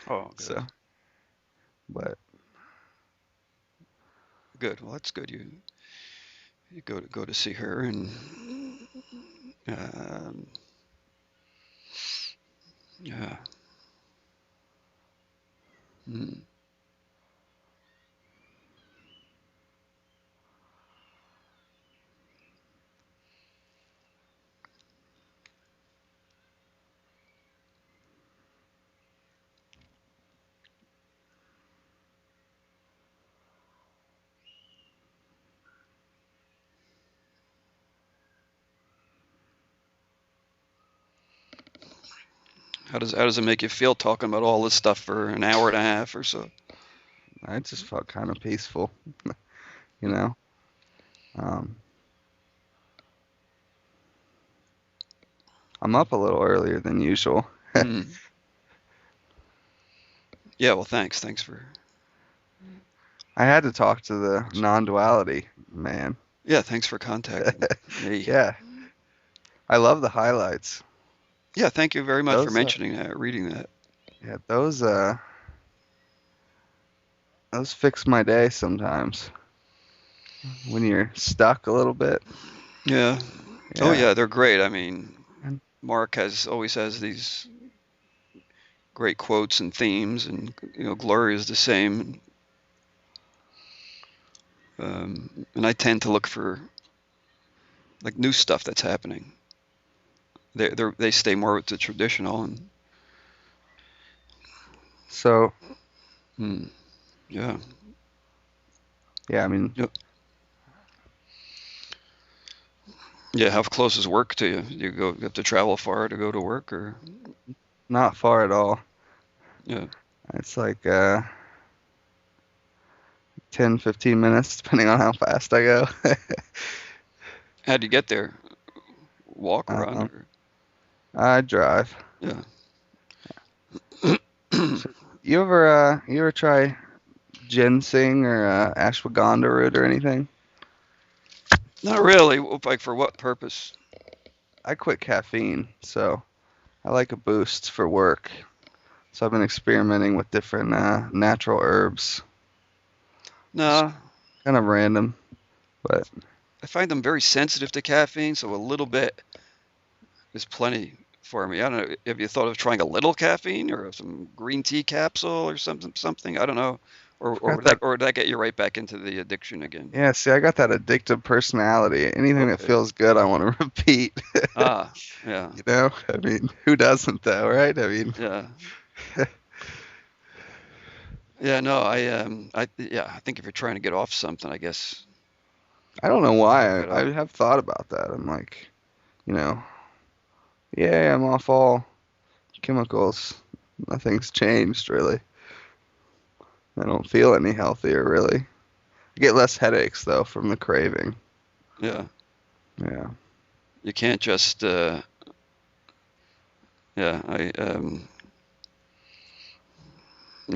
B: Oh, good.
A: So, but
B: Good. Well, that's good. You go to see her and um, yeah. Hmm. How does it make you feel talking about all this stuff for an hour and a half or so?
A: I just felt kind of peaceful, you
B: Hmm.
A: know. Um, I'm up a little earlier than usual.
B: Hmm. Yeah. Well, thanks. Thanks for.
A: I had to talk to the non-duality man.
B: Yeah. Thanks for contacting me.
A: Yeah, I love the highlights.
B: Yeah. Thank you very much for
A: Those,
B: mentioning that, reading that.
A: yeah, those fix my day sometimes when you're stuck a little bit.
B: Yeah. Oh
A: Yeah.
B: yeah, they're great. I mean,
A: And
B: Mark has always has these great quotes and themes, and Gloria is the same. And I tend to look for like new stuff that's happening. They stay more with the traditional and
A: So,
B: hmm, yeah.
A: yeah, I mean,
B: Yep. Yeah, how close is work to you? You have to travel far to go to work, or
A: not far at all.
B: yeah.
A: It's like 10, 15 minutes, depending on how fast I go.
B: How do you get there? Walk, run,
A: Um,
B: or
A: I drive.
B: yeah.
A: So you ever try ginseng or ashwagandha root or anything?
B: Not really. Like for what purpose?
A: I quit caffeine, so I like a boost for work. So I've been experimenting with different natural herbs. It's
B: No,
A: kind of random, but
B: I find them very sensitive to caffeine, so a little bit is plenty for me. I don't know. Have you thought of trying a little caffeine or some green tea capsule or something? I don't know.
A: I've got that.
B: Or would that get you right back into the addiction again?
A: Yeah, see, I got that addictive personality. Anything that
B: Okay.
A: feels good, I want to repeat.
B: Ah, yeah,
A: You know, I mean, who doesn't though, right? I mean,
B: yeah, yeah. No, yeah. I think if you're trying to get off something, I guess
A: I don't know
B: look
A: why.
B: it
A: I
B: up.
A: have thought about that. I'm like, you know, yeah, I'm off all chemicals. Nothing's changed really. I don't feel any healthier really. I get less headaches though from the craving.
B: Yeah,
A: Yeah.
B: you can't just. Yeah, yeah.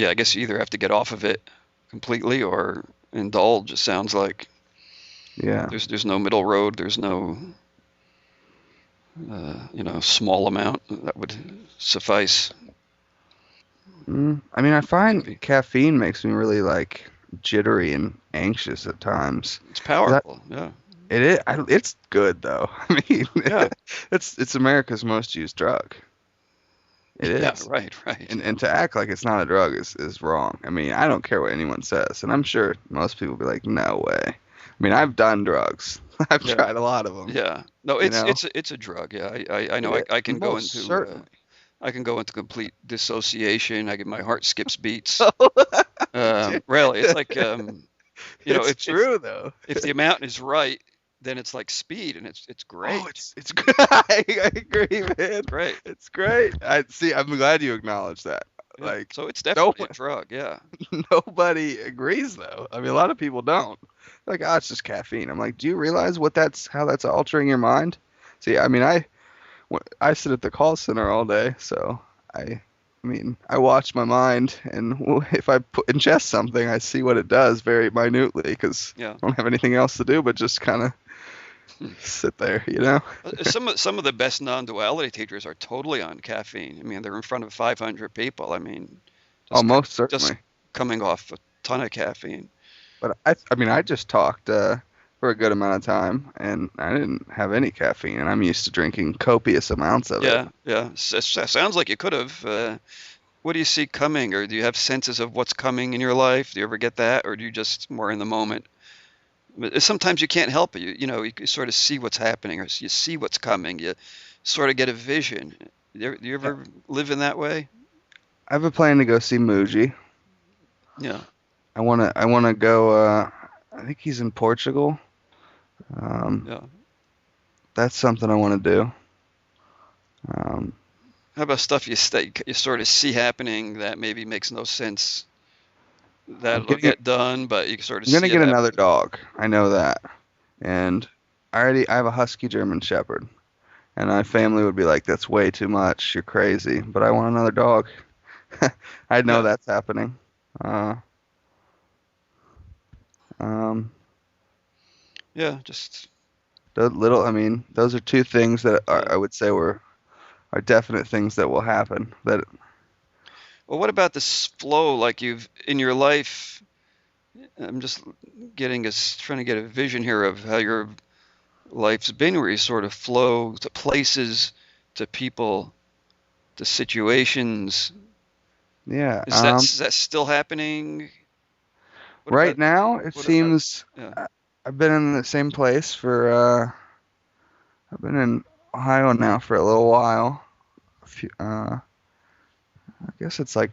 B: I guess you either have to get off of it completely or indulge. It sounds like
A: Yeah.
B: there's no middle road. There's no small amount that would suffice.
A: I mean, I find
B: Maybe
A: caffeine makes me really like jittery and anxious at times.
B: it's
A: 'Cause
B: powerful. Yeah,
A: it's good though. I mean,
B: yeah,
A: it's America's most used drug. It
B: yeah.
A: is.
B: Right, right.
A: And to act like it's not a drug is wrong. I mean, I don't care what anyone says, and I'm sure most people be like, no way. I mean, I've done drugs. I've
B: Yeah,
A: tried a lot of them.
B: yeah. No,
A: You know,
B: it's a drug. Yeah, I know.
A: it
B: I can go
A: most
B: into
A: certainly.
B: I can go into complete dissociation. I get my heart skips beats. Really, it's like
A: It's true though.
B: if the amount is right, then it's like speed, and it's
A: Oh,
B: great.
A: it's good. I agree, man.
B: It's great.
A: It's great. I see. I'm glad you acknowledge that.
B: Yeah.
A: Like,
B: So it's
A: no,
B: definitely a drug. Yeah.
A: nobody agrees though. I mean, a lot of people don't. They're like, oh, it's just caffeine. I'm like, do you realize how that's altering your mind? See, I mean, I sit at the call center all day, so I mean, I watch my mind, and if I ingest something, I see what it does very minutely because
B: Yeah.
A: I don't have anything else to do but just kind of sit there, you know?
B: Some of the best non-duality teachers are totally on caffeine. I mean, they're in front of 500 people. I mean, just
A: Almost
B: just
A: certainly.
B: coming off a ton of caffeine.
A: But I mean, I just talked for a good amount of time, and I didn't have any caffeine, and I'm used to drinking copious amounts of it.
B: Yeah, yeah. Sounds like you could have. What do you see coming, or do you have senses of what's coming in your life? Do you ever get that, or do you just more in the moment? But sometimes you can't help it. You sort of see what's happening, or you see what's coming. You sort of get a vision. Do you
A: Yeah.
B: ever live in that way?
A: I have a plan to go see Mooji.
B: Yeah,
A: I wanna go. I think he's in Portugal. Um,
B: yeah.
A: that's something I want to do. Um,
B: How about stuff you sort of see happening that maybe makes no sense
A: I'm
B: that it'll
A: getting it.
B: get done, but you can sort of
A: I'm gonna
B: see it
A: get another
B: happening.
A: dog. I know that, and I have a husky German Shepherd, and my family would be like, "That's way too much. You're crazy." But I want another dog. I know
B: Yeah,
A: that's happening. Uh, um,
B: yeah. Just
A: I mean, those are two things that
B: yeah.
A: I would say are definite things that will happen. That
B: Well, what about this flow? Like you've in your life, I'm just trying to get a vision here of how your life's been, where you sort of flow to places, to people, to situations.
A: yeah.
B: Is that still happening? What
A: Right
B: about
A: now, it
B: what about?
A: seems
B: Yeah,
A: I've been in the same place for I've been in Ohio now for a little while. I guess it's like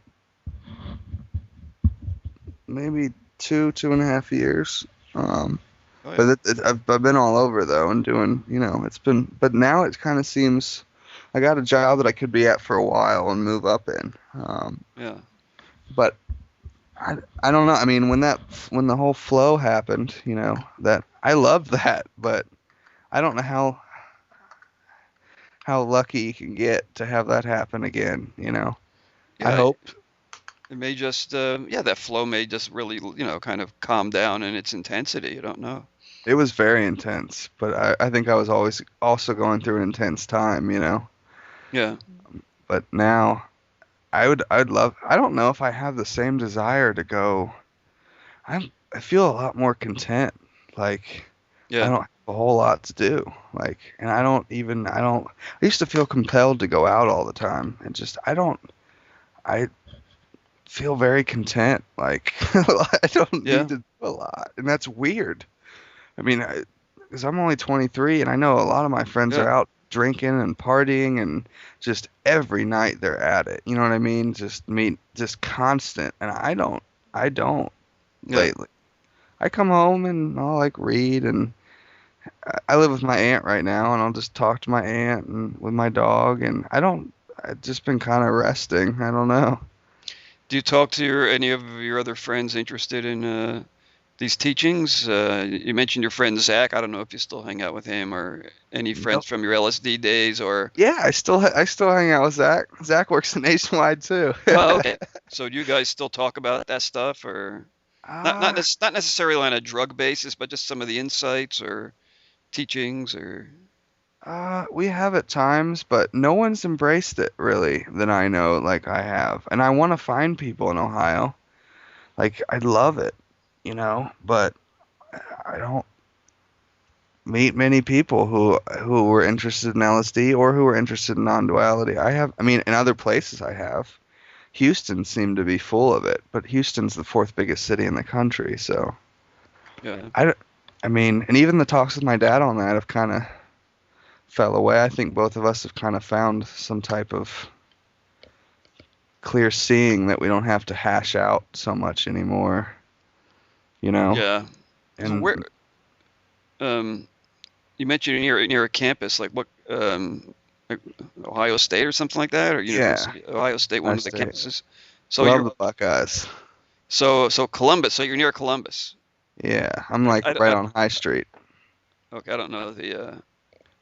A: maybe 2.5 years. Um,
B: Oh yeah.
A: but I've been all over though and doing, but now it kind of seems I got a job that I could be at for a while and move up in.
B: Yeah.
A: But I don't know. I mean, when the whole flow happened, that I loved that, but I don't know how lucky you can get to have that happen again. I
B: Yeah.
A: hope
B: It may just, yeah, that flow may just really, kind of calm down in its intensity. You don't know.
A: it was very intense, but I think I was always also going through an intense time.
B: Yeah.
A: But now I'd love. I don't know if I have the same desire to go. I feel a lot more content. Like I
B: Yeah.
A: don't have a whole lot to do. Like, and I used to feel compelled to go out all the time, and just I feel very content. Like I don't
B: Yeah.
A: need to do a lot, and that's weird. I mean, because I'm only 23, and I know a lot of my friends are
B: Yeah.
A: out drinking and partying, and just every night they're at it. You know what I mean? Just constant, and I don't
B: Yeah.
A: lately. I come home and I'll like read, and I live with my aunt right now, and I'll just talk to my aunt and with my dog, and I've just been kind of resting. I don't know.
B: Do you talk to any of your other friends interested in these teachings? You mentioned your friend Zach. I don't know if you still hang out with him or any friends
A: Nope.
B: from your LSD days or.
A: Yeah, I still hang out with Zach. Zach works at Nationwide too.
B: Oh, okay. So do you guys still talk about that stuff or
A: Ah,
B: not necessarily on a drug basis, but just some of the insights or teachings or.
A: we have at times, but no one's embraced it really that I know like I have. And I want to find people in Ohio. Like I love it, but I don't meet many people who were interested in LSD or who were interested in non-duality. I mean, in other places I have. Houston seemed to be full of it, but Houston's the fourth biggest city in the country, so
B: Yeah.
A: I, don't- I mean, and even the talks with my dad on that have kind of fell away. I think both of us have kind of found some type of clear seeing that we don't have to hash out so much anymore, you know?
B: Yeah. So
A: And
B: where um you mentioned near a campus like what like Ohio State or something like that or
A: yeah,
B: University Ohio State
A: I
B: one of the
A: say
B: campuses. So
A: love
B: you're
A: the Buckeyes.
B: so Columbus. So you're near Columbus.
A: Yeah, I'm like right on High Street.
B: Okay, I don't know the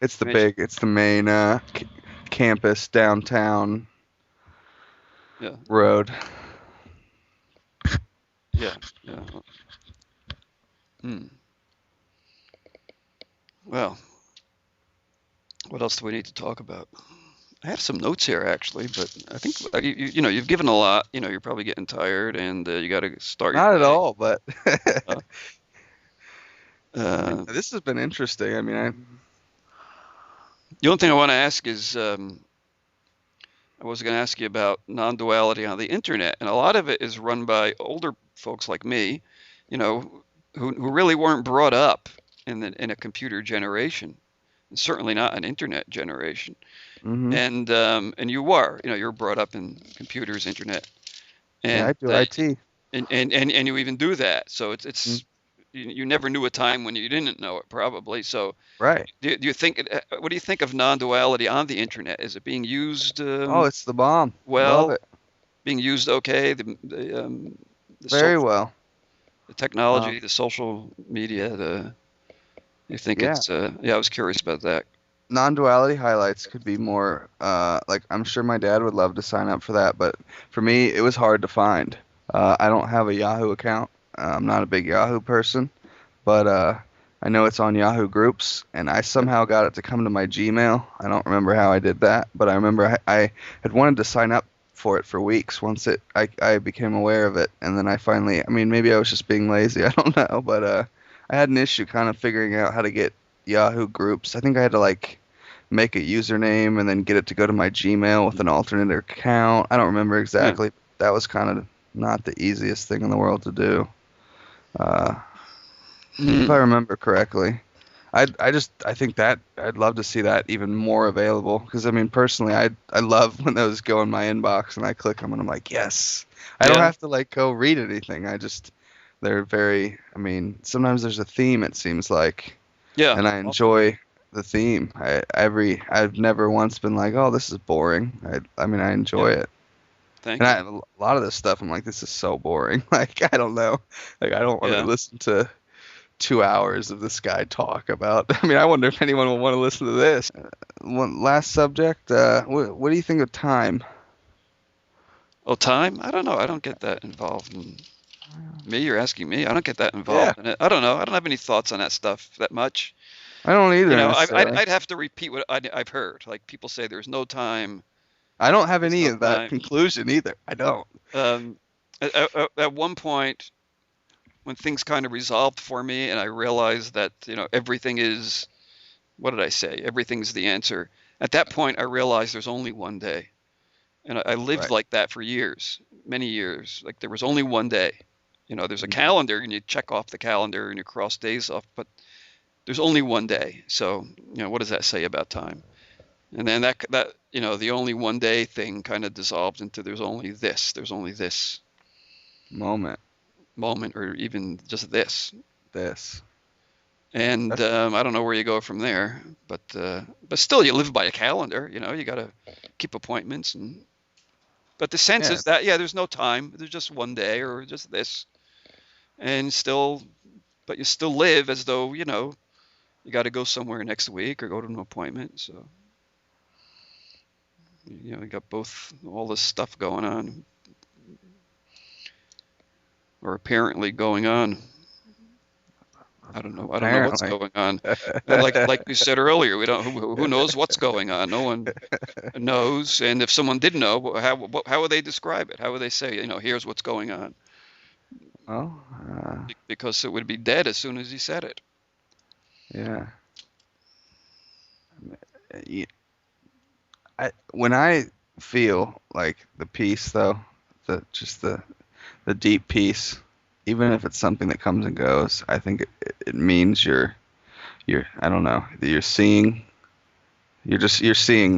A: It's the main campus downtown
B: yeah
A: road.
B: yeah yeah. Hmm. Well, what else do we need to talk about? I have some notes here actually, but I think you've given a lot. You're probably getting tired, and you got to start your
A: Not at
B: day.
A: all, but
B: Uh,
A: I mean,
B: uh,
A: this has been interesting. I mean,
B: the only thing I want to ask is I was going to ask you about non-duality on the internet, and a lot of it is run by older folks like me, you know, who really weren't brought up in a computer generation, and certainly not an internet generation.
A: hmm
B: And you were, you're brought up in computers, internet,
A: yeah,
B: and
A: I do IT.
B: and you even do that. So
A: Mm,
B: it's you never knew a time when you didn't know it, probably. So
A: right.
B: do you think what do you think of non-duality on the internet? Is it being used
A: Oh, it's the bomb. Love
B: well?
A: it.
B: Being used okay? The
A: Very
B: social,
A: well.
B: the
A: Um,
B: technology, the social media. You think
A: yeah,
B: it's? Yeah, I was curious about that.
A: non-duality highlights could be more. Like I'm sure my dad would love to sign up for that, but for me, it was hard to find. I don't have a Yahoo account. I'm not a big Yahoo person, but I know it's on Yahoo Groups, and I
B: Yeah,
A: somehow got it to come to my Gmail. I don't remember how I did that, but I remember I had wanted to sign up for it for weeks once I became aware of it, and then I finally, I mean, maybe I was just being lazy, I don't know, but I had an issue kind of figuring out how to get Yahoo Groups. I think I had to like make a username and then get it to go to my Gmail with an alternate account. I don't remember
B: yeah.
A: exactly. That was kind of not the easiest thing in the world to do. Uh, if I
B: Hmm.
A: remember correctly. I think that I'd love to see that even more available because I mean personally I love when those go in my inbox and I click them and I'm like yes. I don't
B: Yeah,
A: have to like go read anything. They're very I mean sometimes there's a theme it seems like
B: yeah,
A: and I
B: often.
A: enjoy the theme. I've never once been like oh this is boring. I mean I
B: Yeah,
A: enjoy it. And
B: thank you.
A: a lot of this stuff I'm like this is so boring. Like I don't know. Like I don't want to
B: Yeah.
A: listen to 2 hours of this guy talk about. I mean, I wonder if anyone will want to listen to this. One last subject. What do you think of time?
B: Oh, time? I don't know. I don't get that involved in me. You're asking me. I don't get that
A: Yeah,
B: involved in it. I don't know. I don't have any thoughts on that stuff that much.
A: I don't
B: You
A: either
B: know,
A: necessarily.
B: I'd have to repeat what I've heard. Like people say, there's no time.
A: I don't have
B: There's
A: any
B: no
A: of that
B: time.
A: conclusion either. I don't.
B: Um, at one point, when things kind of resolved for me, and I realized that everything is, what did I say? Everything's the answer. At that point, I realized there's only one day, and I lived
A: Right.
B: like that for years, many years. Like there was only one day. There's a
A: Mhm.
B: calendar, and you check off the calendar, and you cross days off, but there's only one day. So, what does that say about time? And then the only one day thing kind of dissolved into there's only this
A: Moment.
B: moment, or even just this.
A: This.
B: And
A: That's
B: I don't know where you go from there, but still, you live by a calendar. You got to keep appointments, but the sense
A: yeah.
B: is that there's no time. There's just one day, or just this, and still, but you still live as though you got to go somewhere next week or go to an appointment. So you got both all this stuff going on, or apparently going on. I don't know. I don't know what's
A: Apparently.
B: going on. Like you said earlier, we don't. Who knows what's going on? No one knows. And if someone did know, how would they describe it? How would they say, here's what's going on?
A: Well,
B: Because it would be dead as soon as he said it.
A: yeah. Y- when I feel like the peace, though, the deep peace, even if it's something that comes and goes, I think it means you're I don't know, you're seeing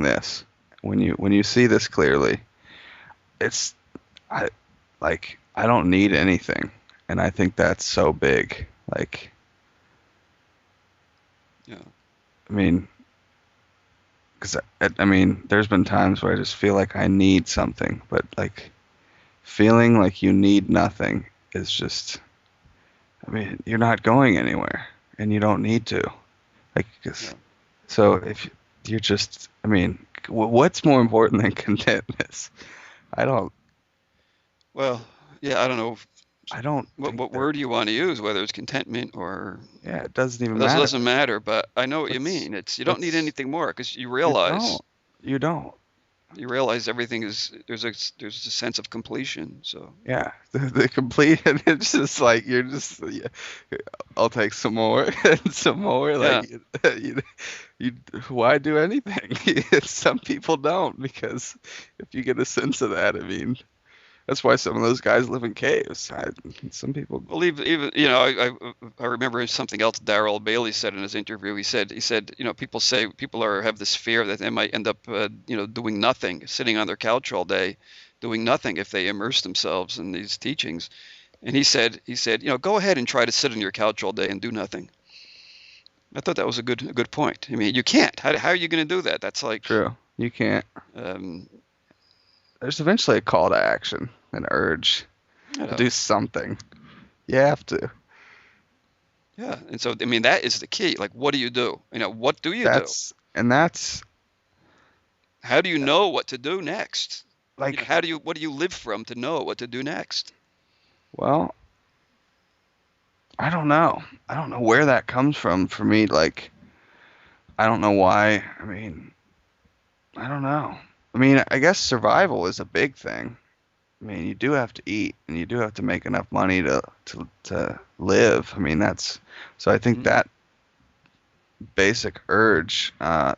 A: this. When you see this clearly, it's I I don't need anything. And I think that's so big. Like
B: Yeah.
A: I mean, because I mean, there's been times where I just feel like I need something, but like feeling like you need nothing is just I mean, you're not going anywhere and you don't need to. Like, 'cause
B: Yeah.
A: so if you're just, I mean, what's more important than contentness? I don't,
B: Well, yeah. I don't know
A: I don't think
B: what
A: that,
B: word you want to use, whether it's contentment or
A: yeah, it doesn't even
B: it
A: matter.
B: doesn't matter. But I know what you
A: Let's,
B: mean. You don't need
A: let's,
B: anything more because
A: you don't, you don't.
B: you realize everything is there's a sense of completion. So
A: Yeah, the complete, and it's just like, you're just, yeah, I'll take some more and some more.
B: yeah.
A: Like, you, you, why do anything? Some people don't because if you get a sense of that, I mean, that's why some of those guys live in caves. Some people,
B: Well, even I remember something else Darrell Bailey said in his interview. He said people say people have this fear that they might end up doing nothing, sitting on their couch all day, doing nothing if they immerse themselves in these teachings. And he said go ahead and try to sit on your couch all day and do nothing. I thought that was a good point. I mean, you can't. How are you going to do that? That's like
A: true, you can't.
B: um,
A: There's eventually a call to action, an urge
B: you
A: to
B: know
A: do something. You have to.
B: yeah. And so I mean that is the key. Like what do you do? What do you do?
A: That's
B: How do you know what to do next?
A: like,
B: What do you live from to know what to do next?
A: well, I don't know. I don't know where that comes from for me. Like, I don't know why. I mean, I don't know. I mean, I guess survival is a big thing. I mean, you do have to eat and you do have to make enough money to live. I mean, that's so I think
B: Mhm.
A: that basic urge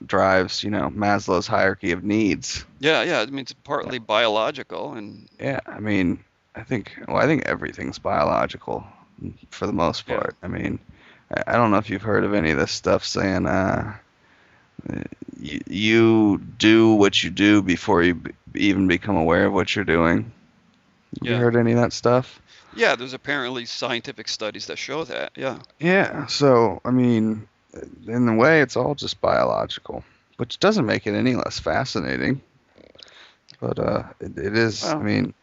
A: drives, Maslow's hierarchy of needs.
B: Yeah, yeah. I mean, it's partly biological, and
A: Yeah, I mean, I think everything's biological for the most
B: yeah,
A: part. I mean, I don't know if you've heard of any of this stuff saying you do what you do before you even become aware of what you're doing. You
B: Yeah.
A: heard any of that stuff?
B: Yeah, there's apparently scientific studies that show that. Yeah.
A: Yeah, so I mean, in a way, it's all just biological, which doesn't make it any less fascinating. But it is. I
B: Well,
A: mean,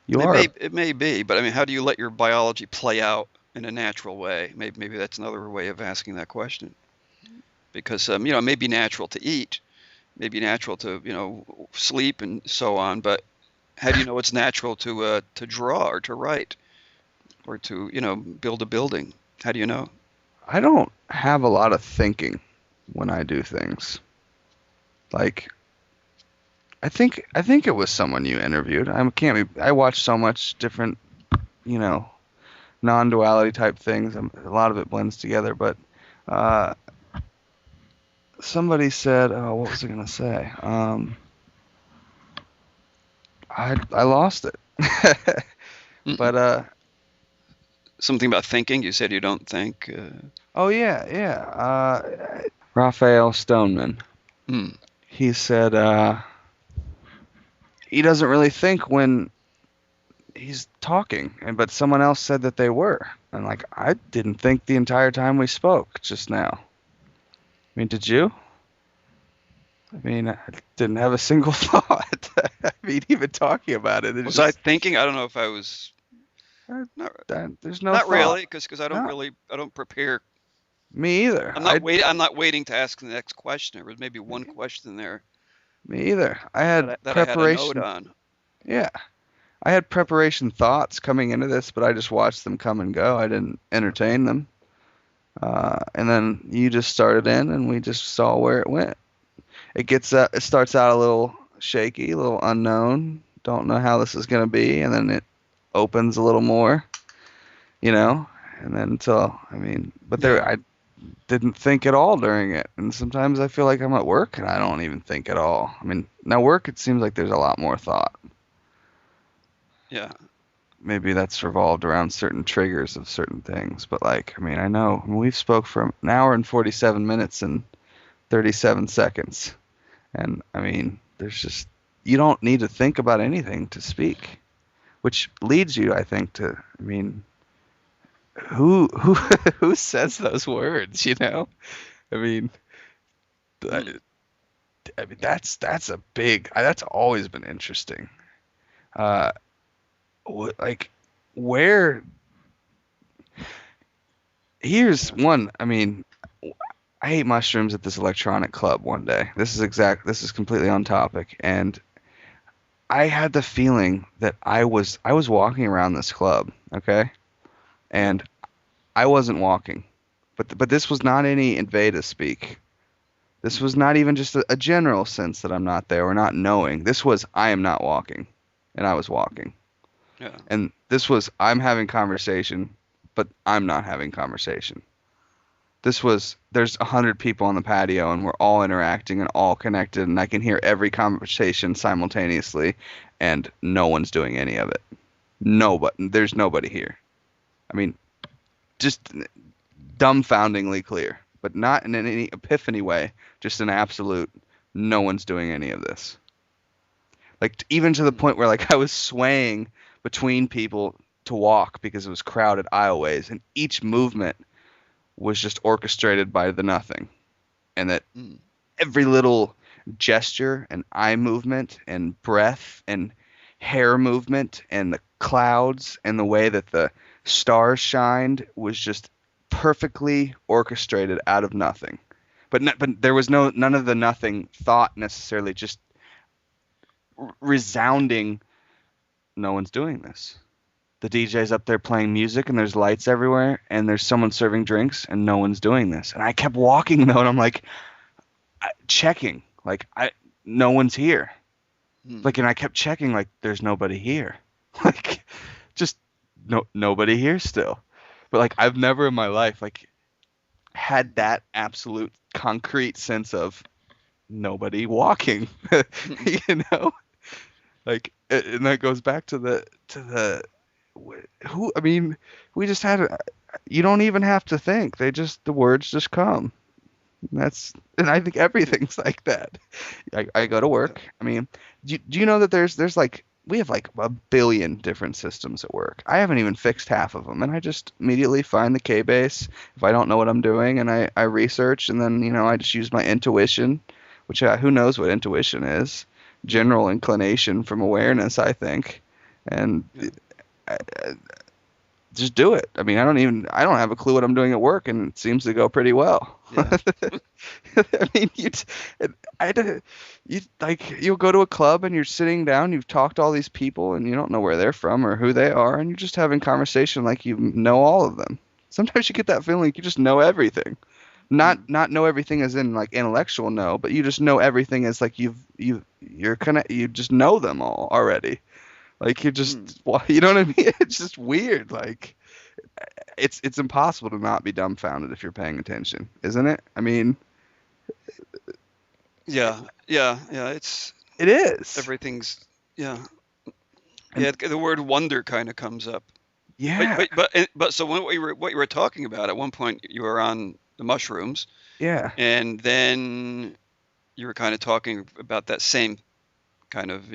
A: you are.
B: it may be, but I mean, how do you let your biology play out in a natural way? Maybe that's another way of asking that question. Because it may be natural to eat, maybe natural to sleep and so on, but how do you know it's natural to draw or to write or to build a building? How do you know?
A: I don't have a lot of thinking when I do things. Like, I think it was someone you interviewed. I can't be. I watch so much different, you know, non-duality type things. A lot of it blends together, but uh, somebody said, oh, what was I gonna say? I lost it.
B: Mm-mm.
A: But
B: Something about thinking. You said you don't think.
A: oh yeah, yeah. Rafael Stonemen.
B: Mm,
A: He said he doesn't really think when he's talking, and but someone else said that they were. And like I didn't think the entire time we spoke just now. I mean, did you? I mean, I didn't have a single thought. I mean, even talking about it, it's
B: was I
A: just
B: thinking? I don't know if I was. Not
A: there's no
B: not
A: thought.
B: really, because I don't
A: No,
B: really I don't prepare.
A: me either.
B: I'm not waiting to ask the next question. There was maybe one question there
A: Me either. I had
B: that I had a note
A: preparation.
B: on.
A: Yeah, I had preparation thoughts coming into this, but I just watched them come and go. I didn't entertain them. And then you just started in, and we just saw where it went. It starts out a little shaky, a little unknown. Don't know how this is gonna be, and then it opens a little more, you know. And then until I mean, but
B: Yeah.
A: I didn't think at all during it. And sometimes I feel like I'm at work and I don't even think at all. I mean, now work it seems like there's a lot more thought.
B: Yeah.
A: Maybe that's revolved around certain triggers of certain things. But like, I mean, I know we've spoke for an hour and 47 minutes and 37 seconds. And I mean, there's just you don't need to think about anything to speak, which leads you, I think, to I mean, who who says those words, you know? I mean,
B: Mm.
A: I, I mean that's a big that's always been interesting. Uh, like where here's
B: Yeah.
A: one. I mean, I ate mushrooms at this electronic club one day. This is completely on topic, and I had the feeling that I was walking around this club, okay,
B: Yeah.
A: and I wasn't walking, but this was not any Inveda speak. This
B: Mm.
A: was not even just a general sense that I'm not there or not knowing. This was I am not walking, and I was walking.
B: Yeah.
A: And this was I'm having conversation, but I'm not having conversation. This was there's 100 people on the patio and we're all interacting and all connected and I can hear every conversation simultaneously and no one's doing any of it. Nobody, there's nobody here. I mean, just dumbfoundingly clear, but not in any epiphany way, just an absolute no one's doing any of this. Like even to the
B: Mm.
A: point where like I was swaying between people to walk because it was crowded aisleways and each movement was just orchestrated by the nothing and that
B: Mm.
A: every little gesture and eye movement and breath and hair movement and the clouds and the way that the stars shined was just perfectly orchestrated out of nothing. But there was none of the nothing thought necessarily, just resounding. No one's doing this. The DJ's up there playing music and there's lights everywhere and there's someone serving drinks and no one's doing this. And I kept walking though and I'm like checking like I no one's here.
B: Mm.
A: Like and I kept checking like there's nobody here. Like just nobody here still. But like I've never in my life like had that absolute concrete sense of nobody walking.
B: Mm.
A: You know? Like and that goes back to the who I mean we just had you don't even have to think. The words just come. And I think everything's like that. I go to
B: Yeah.
A: work. I mean, do you know that there's like we have like a billion different systems at work. I haven't even fixed half of them, and I just immediately find the K base if I don't know what I'm doing, and I research, and then I just use my intuition, which who knows what intuition is? General inclination from awareness, I think, and
B: Yeah.
A: I, just do it. I mean, I don't have a clue what I'm doing at work, and it seems to go pretty well.
B: Yeah.
A: I mean, you'll go to a club and you're sitting down, you've talked to all these people, and you don't know where they're from or who they are, and you're just having conversation like you know all of them. Sometimes you get that feeling like you just know everything. Not know everything as in like intellectual know, but you just know everything as like you just know them all already. Like you're just,
B: Mm.
A: you know what I mean? It's just weird. Like it's impossible to not be dumbfounded if you're paying attention, isn't it? I mean,
B: Yeah. Yeah. Yeah. It's
A: it is.
B: everything's. Yeah.
A: And
B: Yeah. The word wonder kind of comes up. But
A: yeah,
B: but but so what you were talking about at one point, you were on the mushrooms,
A: yeah,
B: and then you were kind of talking about that same kind of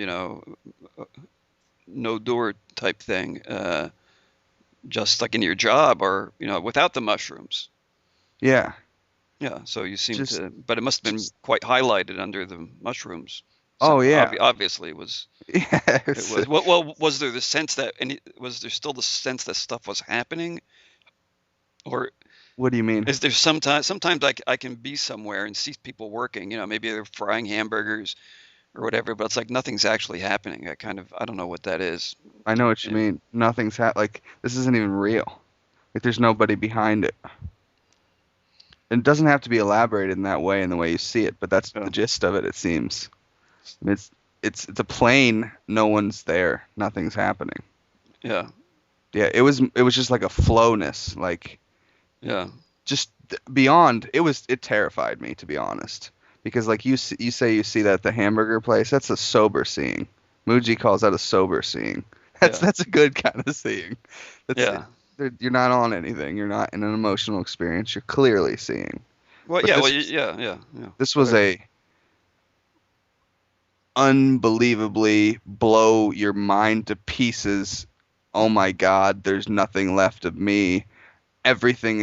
B: no door type thing, just like in your job or without the mushrooms.
A: yeah.
B: Yeah. So you seem
A: Just,
B: to, but it must have been
A: just.
B: quite highlighted under the mushrooms.
A: Oh
B: Somehow,
A: yeah,
B: obviously, it was. It
A: yes.
B: was. Well, was there the sense that was there still the sense that stuff was happening, or
A: What do you mean?
B: is there sometimes I can be somewhere and see people working, maybe they're frying hamburgers or whatever, but it's like nothing's actually happening. I don't know what that is.
A: I know what you
B: And
A: mean. Like this isn't even real. Like there's nobody behind it. And it doesn't have to be elaborated in that way in the way you see it, but that's
B: yeah,
A: the gist of it. It seems. I mean, it's a plane. No one's there. Nothing's happening.
B: yeah,
A: Yeah, it was just like a flowness, like
B: yeah,
A: just beyond. It terrified me, to be honest, because like you say you see that at the hamburger place. That's a sober seeing. Mooji calls that a sober seeing. That's
B: yeah,
A: that's a good kind of seeing. That's
B: yeah.
A: you're not on anything. You're not in an emotional experience. You're clearly seeing.
B: Well,
A: But
B: yeah, well,
A: this was
B: yeah, yeah, yeah.
A: this
B: Go
A: was
B: ahead.
A: a unbelievably blow your mind to pieces. Oh my God, there's nothing left of me. Everything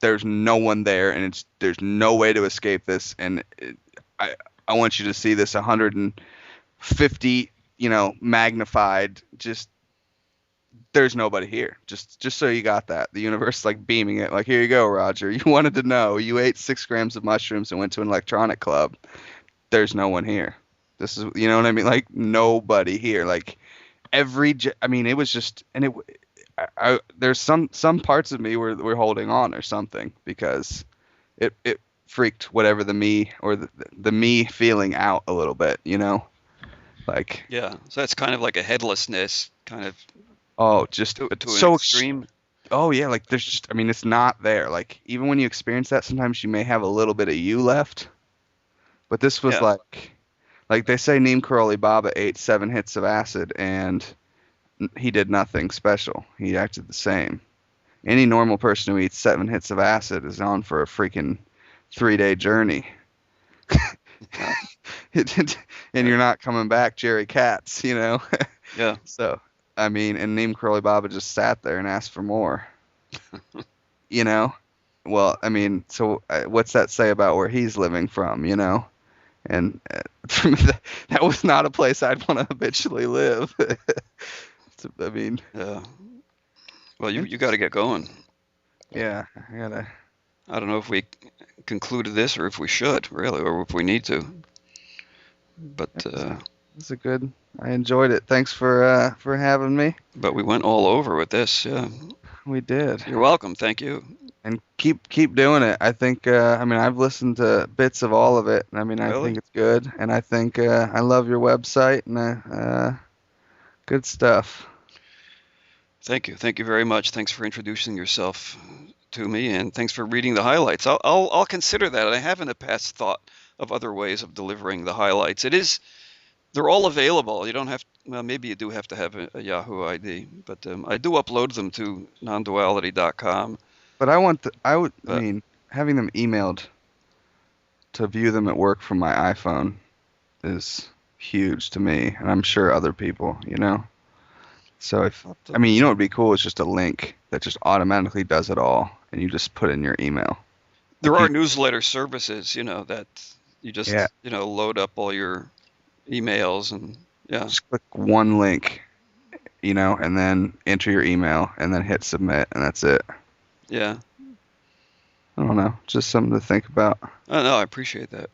A: there's no one there, and there's no way to escape this. And I want you to see this 150, magnified. Just there's nobody here. Just so you got that. The universe like beaming it. Like, here you go, Roger. You wanted to know. You ate 6 grams of mushrooms and went to an electronic club. There's no one here. This is, you know what I mean? Like nobody here. Like I mean, it was just, and there's some parts of me where we're holding on or something because it freaked whatever the me or the me feeling out a little bit, like,
B: Yeah, so that's kind of like a headlessness, kind of
A: oh, just it's
B: to an
A: so
B: extreme.
A: oh yeah, like there's just, I mean, it's not there. Like even when you experience that, sometimes you may have a little bit of you left, but this was
B: Yeah,
A: like they say Neem Karoli Baba ate 7 hits of acid and he did nothing special. He acted the same. Any normal person who eats 7 hits of acid is on for a freaking 3-day journey.
B: yeah,
A: And
B: yeah,
A: you're not coming back, Jerry Katz.
B: yeah.
A: So, I mean, and Neem Karoli Baba just sat there and asked for more, you know? Well, I mean, so what's that say about where he's living from? And for me, that was not a place I'd want to habitually live. I mean,
B: Yeah. Well, you got to
A: interesting.
B: get going.
A: Yeah, I gotta.
B: I don't know if we concluded this or if we should really, or if we need to. But
A: It's a good. I enjoyed it. Thanks for having me.
B: we went all over with this. Yeah.
A: We did.
B: You're welcome. Thank you.
A: And keep doing it. I think I mean I've listened to bits of all of it. And I mean I
B: Really?
A: think it's good. And I think I love your website and good stuff.
B: Thank you. Thank you very much. Thanks for introducing yourself to me, and thanks for reading the highlights. I'll consider that. I have in the past thought of other ways of delivering the highlights. It is They're all available. You don't have, well, maybe you do have to have a Yahoo ID, but I do upload them to nonduality.com.
A: But I
B: But
A: mean, having them emailed to view them at work from my iPhone is huge to me, and I'm sure other people, you know? So I mean, you know what would be cool is just a link that just automatically does it all, and you just put in your email.
B: there
A: Like
B: are newsletter services, that you
A: yeah,
B: just, load up all your emails and yeah,
A: just click one link, and then enter your email, and then hit submit, and that's it.
B: yeah.
A: I don't know, just something to think about.
B: Oh, no, I appreciate that.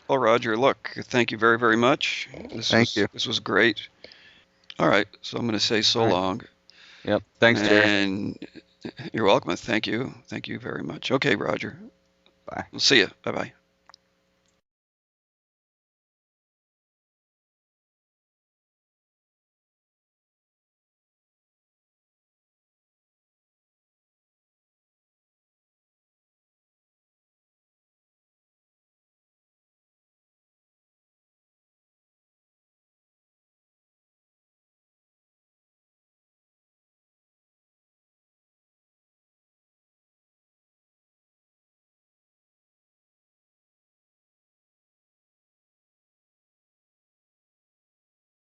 B: Well, Roger, look, thank you very, very much.
A: Thank you.
B: This was great. All right, so I'm going to say so
A: All right.
B: long.
A: Yep. Thanks, Jerry.
B: And you're welcome. Thank you. Thank you very much. Okay, Roger.
A: Bye.
B: We'll see you. Bye-bye.